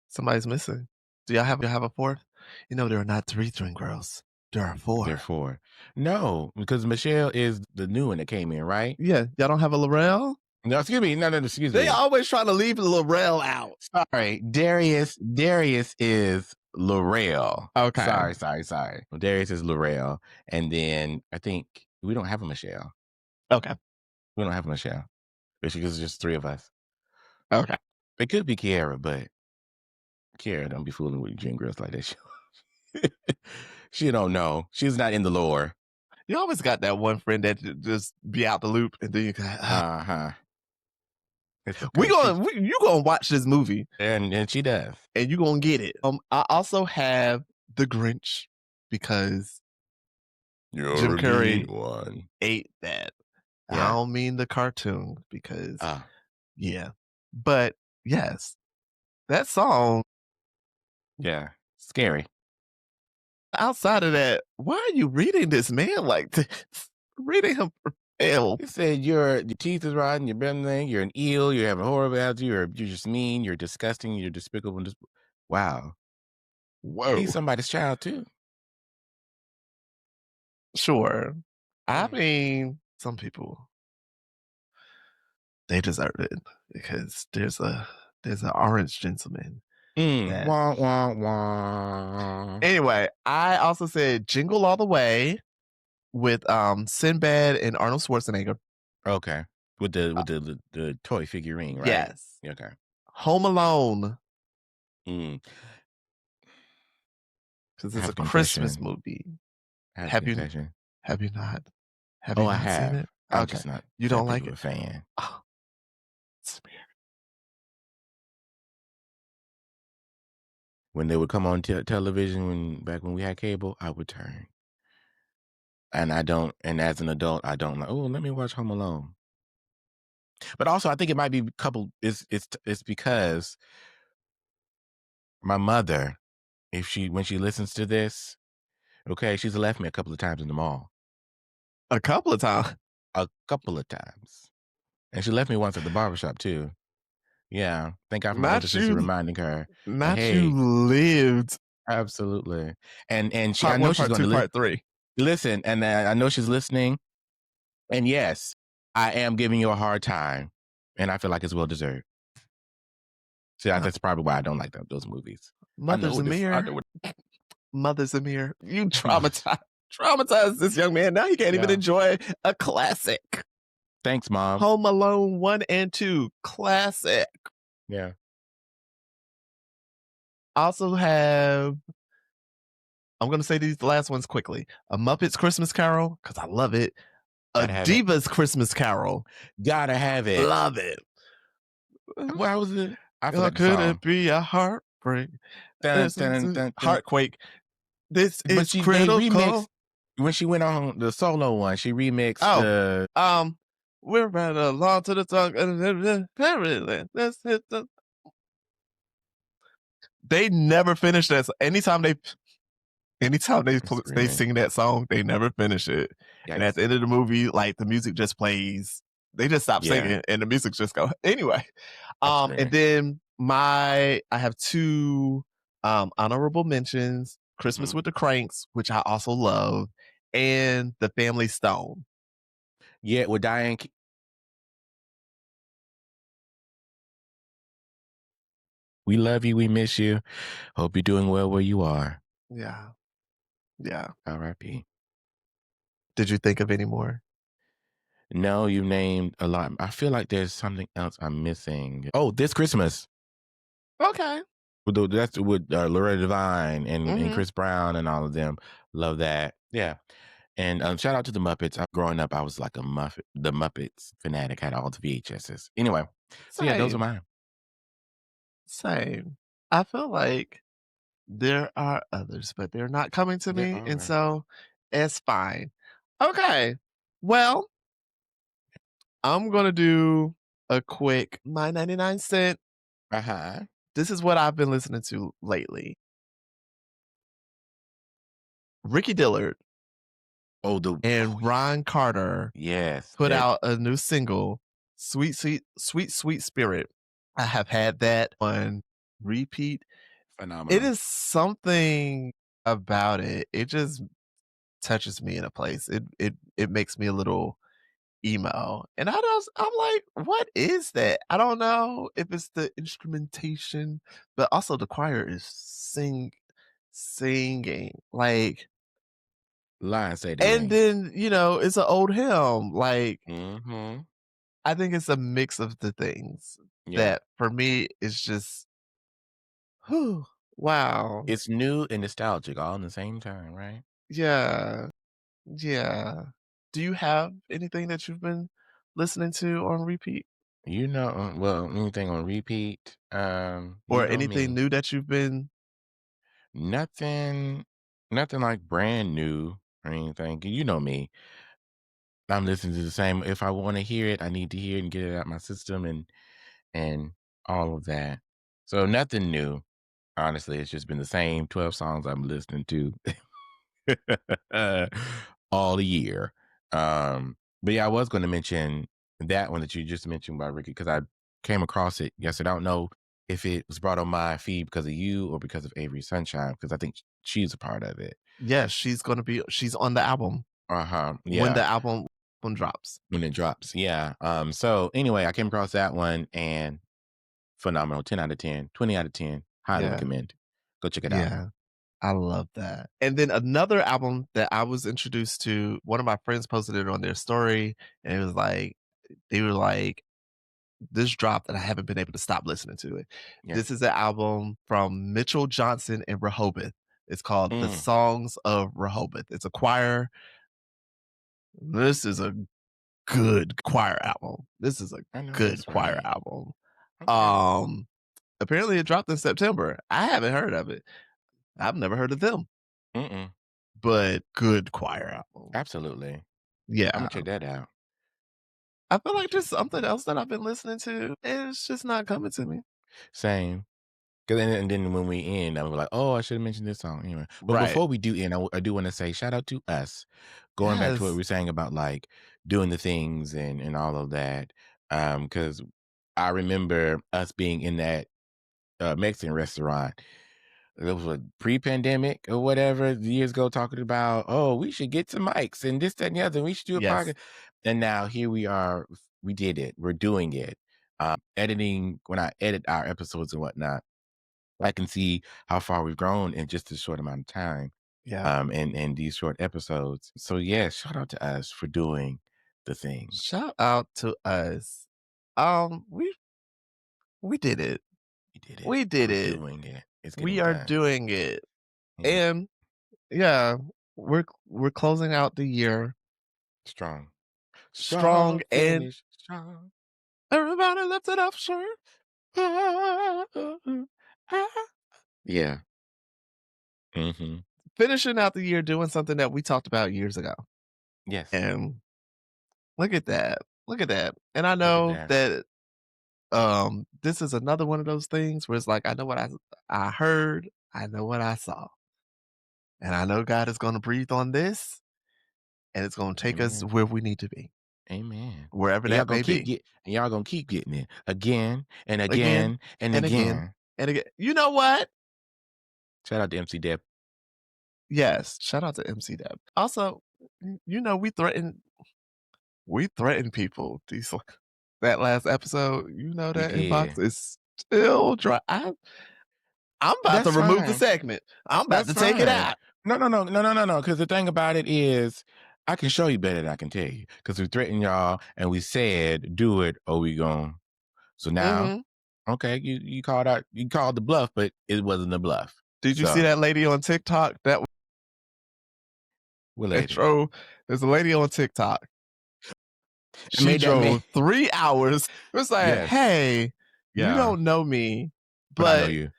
Somebody's missing. Do y'all have a fourth? You know, there are not 3 Dream Girls. There are 4. There are 4. No, because Michelle is the new one that came in, right? Yeah. Y'all don't have a Laurel? No, excuse me. No, excuse They me. always try to leave Laurel out. Sorry. Darius is Laurel. Okay. Sorry. Well, Darius is Laurel. And then I think we don't have a Michelle. Okay. We don't have a Michelle. It's just 3 of us. Okay. It could be Kiara, but Kiara don't be fooling with Dream Girls like that. She don't know. She's not in the lore. You always got that one friend that just be out the loop, and then you go, It's okay. okay. You gonna watch this movie, and she does, and you gonna get it. I also have The Grinch because You're Jim Carrey one. ate that. Yeah. I don't mean the cartoon because yeah, but yes, that song. Yeah, scary. Outside of that, why are you reading this man like this? Reading him for hell. He said your teeth is rotten, you're bending, you're an eel, you have a horrible attitude, you're just mean, you're disgusting, you're despicable. Wow. Whoa. He's somebody's child too. Sure. I mean, some people, they deserve it because there's an orange gentleman. Wah, wah, wah. Anyway, I also said Jingle All the Way with Sinbad and Arnold Schwarzenegger. Okay. With the toy figurine, right? Yes. Okay. Home Alone. Because it's a Christmas movie. Have you not? Have you not seen it? I'm just not. You don't like it? A fan. Oh, Zamir. When they would come on television back when we had cable, I would turn. And as an adult, I don't like, oh, let me watch Home Alone. But also, I think it might be coupled. It's because my mother, when she listens to this, okay, she's left me a couple of times in the mall. A couple of times. A couple of times, and she left me once at the barbershop too. Yeah, thank God for my older sister reminding her. Not hey, you lived. Absolutely, and she. Part I know one, she's going to part 3. Listen, and I know she's listening. And yes, I am giving you a hard time, and I feel like it's well deserved. See, that's probably why I don't like those movies. Mother Zamir, you traumatized this young man. Now he can't even enjoy a classic. Thanks, Mom. Home Alone 1 and 2, classic. Yeah. I also have, I'm going to say these last ones quickly. A Muppets Christmas Carol, because I love it. A Divas Christmas Carol. Gotta have it. Love it. Why was it? I forgot could it be a heartbreak? Heartquake. This is critical. When she went on the solo one, she remixed we're right along to the song. They never finish that. Anytime they sing that song, they never finish it. Yikes. And at the end of the movie, like the music just plays. They just stop singing and the music just go. Anyway. And then I have 2 honorable mentions. Christmas with the Cranks, which I also love, and The Family Stone. Yeah, with Diane. We love you. We miss you. Hope you're doing well where you are. Yeah. R.I.P. Did you think of any more? No, you named a lot. I feel like there's something else I'm missing. Oh, This Christmas. Okay. That's with Loretta Devine and Chris Brown and all of them. Love that. Yeah. And shout out to the Muppets. Growing up, I was like the Muppets fanatic. Had all the VHSs. Anyway, so yeah, those are mine. Same. I feel like There are others, but they're not coming to There me, and are. so it's fine. Okay. Well, I'm gonna do a quick my 99 cent. Uh-huh. This is what I've been listening to lately. Ricky Dillard and Yeah. Ron Carter Yes, put that out a new single, "Sweet, Sweet, Sweet, Sweet Spirit." I have had that on repeat. It phenomenal. is something about it. It just touches me in a place. It makes me a little emo. And I'm like, what is that? I don't know if it's the instrumentation, but also the choir is singing. Like, Lion say they and ain't. then, it's an old hymn. Like, Mhm. I think it's a mix of the things Yeah. that for me is just, whew, wow. It's new and nostalgic all in the same time, right? Yeah. Yeah. Do you have anything that you've been listening to on repeat? Well, anything on repeat, you Or know anything me. new that you've been Nothing nothing like brand new or anything. You know me. I'm listening to the same if I wanna hear it, I need to hear it and get it out my system and all of that. So nothing new. Honestly, it's just been the same 12 songs I'm listening to all year. But yeah, I was gonna mention that one that you just mentioned by Ricky because I came across it yesterday. I don't know if it was brought on my feed because of you or because of Avery Sunshine, because I think she's a part of it. Yes, she's on the album Uh-huh. when the Yeah. album drops. When it drops. Yeah. So anyway, I came across that one and phenomenal. 10 out of 10, 20 out of 10. Highly Yeah. recommend. Go check it out. Yeah. I love that. And then another album that I was introduced to, one of my friends posted it on their story, and it was like they were like, "This dropped, and I haven't been able to stop listening to it." Yeah. This is an album from Mitchell Johnson and Rehoboth. It's called The Mm, Songs of Rehoboth. It's a choir. This is a good choir album. This is a I know good that's choir right. album. Okay. Um, Apparently it dropped in September. I haven't heard of it. I've never heard of them, Mm-mm. but good choir album. Absolutely. I'm Yeah. gonna check that out. I feel I'm gonna like check just that out. something else that I've been listening to, and it's just not coming to me. Same. Cause then when we end, I'm like, oh, I should have mentioned this song anyway. But Right. before we do end, I do want to say shout out to us. Going back to what we Yes. were saying about like doing the things and all of that. Because I remember us being in that Mexican restaurant. It was a pre-pandemic or whatever years ago, talking about, oh, we should get some mics and this, that, and the other. We should do a Yes. podcast. And now here we are. We did it. We're doing it. Editing when I edit our episodes and whatnot, I can see how far we've grown in just a short amount of time. Yeah. And these short episodes. So yeah, shout out to us for doing the things. Shout out to us. We did it. We did it. We did We're it. doing it. It's We getting are done. doing it. Yeah. And yeah, we're closing out the year Strong. strong, Strong and finish. Strong. everybody lift it up, sure. Yeah. Mm-hmm. Finishing out the year doing something that we talked about years ago. Yes. And look at that. Look at that. And I Look at know that. that this is another one of those things where it's like I know what I heard, I know what I saw. And I know God is going to breathe on this, and it's going to take us Amen. where we need to be, Amen. wherever And y'all that gonna may keep be. get and y'all gonna keep getting it again and Again again and and again again. and again. You know what? Shout out to MC Deb. Yes, shout out to MC Deb. Also, we threaten people. That last episode, We that inbox did. is still dry. I'm about to That's remove the fine. segment. I'm about That's to take it fine. out. No. Because the thing about it is, I can show you better than I can tell you. Because we threatened y'all and we said, do it or we gone. So now, Hmm. okay, you called the bluff, but it wasn't a bluff. Did you see So, that lady on TikTok? what That lady? drove. There's a lady on TikTok. And She made that man. drove 3 hours. It was like, Yes. hey, you Yeah. don't know me, But I know but you.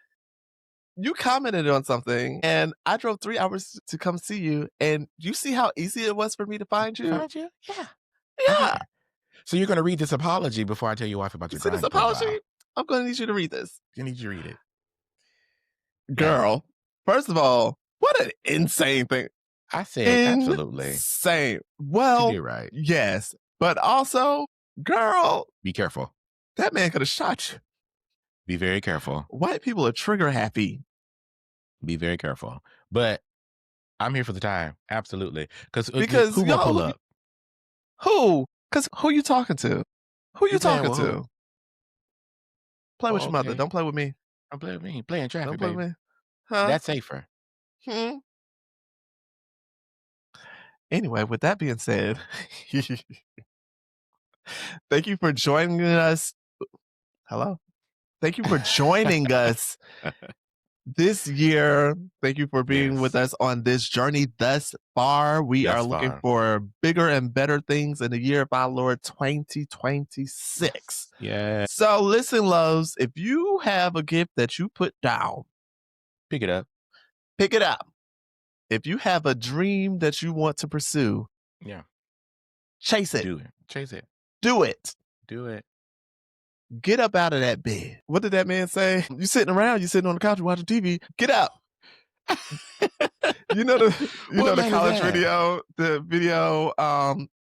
you commented on something, and I drove 3 hours to come see you, and you see how easy it was for me to find you? Yeah. Yeah. So you're going to read this apology before I tell your wife about You your see this grind profile. apology? I'm going to need you to read this. I need you to read it. Girl, first of all, what an insane thing. I said absolutely. Insane. Well, She did right. yes. But also, girl, Be careful. that man could have shot you. Be very careful. White people are trigger happy. Be very careful. But I'm here for the time. Absolutely. Because who y'all, won't pull up? Who? Because who you talking to? Who you talking to? Who? Play with your mother. Don't play with me. Don't play with me. Play in traffic, Don't play baby. with me. Huh? That's safer. Anyway, with that being said, thank you for joining us. Hello? Thank you for joining us this year. Thank you for being with us on this journey thus far. We are looking for bigger and better things in the year of our Lord 2026. Yeah. So listen, loves, if you have a gift that you put down, pick it up. Pick it up. If you have a dream that you want to pursue, chase it. Do it. Chase it. Do it. Do it. Get up out of that bed. What did that man say? You sitting around, you sitting on the couch watching TV. Get up. you know the college video,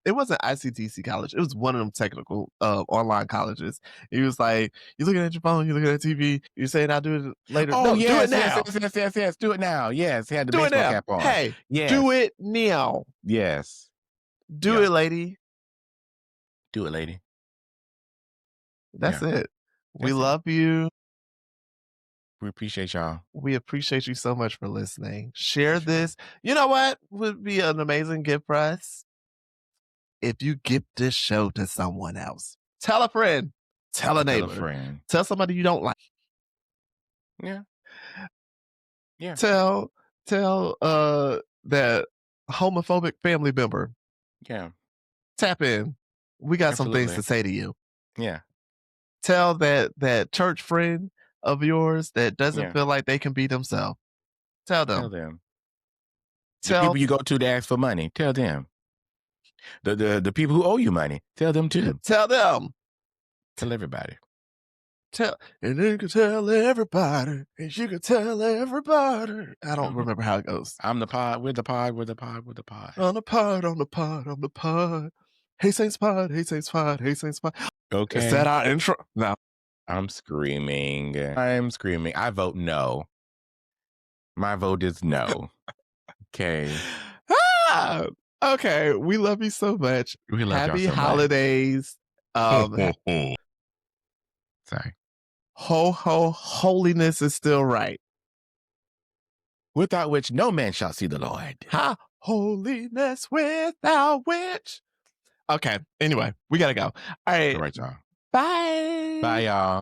it wasn't ICTC college. It was one of them technical online colleges. He was like, you looking at your phone, you looking at TV, you're saying I'll do it later. Oh, no, yes, do it now. Yes. Do it now. Yes. He had the do baseball cap on. Hey, yes. Do it now. Yes. Do it, lady. Do it, lady. That's it. We love you. We appreciate y'all. We appreciate you so much for listening. Share this. You know what would be an amazing gift for us? If you give this show to someone else. Tell a friend. Tell a neighbor. Tell a friend. Tell somebody you don't like. Yeah. Tell that homophobic family member. Yeah. Tap in. We got some things to say to you. Yeah. Tell that church friend of yours that doesn't feel like they can be themselves. Tell them. The people you go to ask for money. Tell them. The people who owe you money. Tell them too. Tell them. Tell everybody. And you can tell everybody. And you can tell everybody. I don't remember how it goes. I'm the pod. We're the pod. We're the pod. We're the pod. On the pod. On the pod. On the pod. Hey Saints pod. Hey Saints pod. Hey Saints pod. Okay. Is that our intro? No. I'm screaming. I vote no. My vote is no. Okay. Okay. We love you so much. We love Happy y'all so holidays. Sorry. Holiness is still right. Without which no man shall see the Lord. Holiness without which. Okay. Anyway, we gotta go. All right. All right, y'all. Bye. Bye, y'all.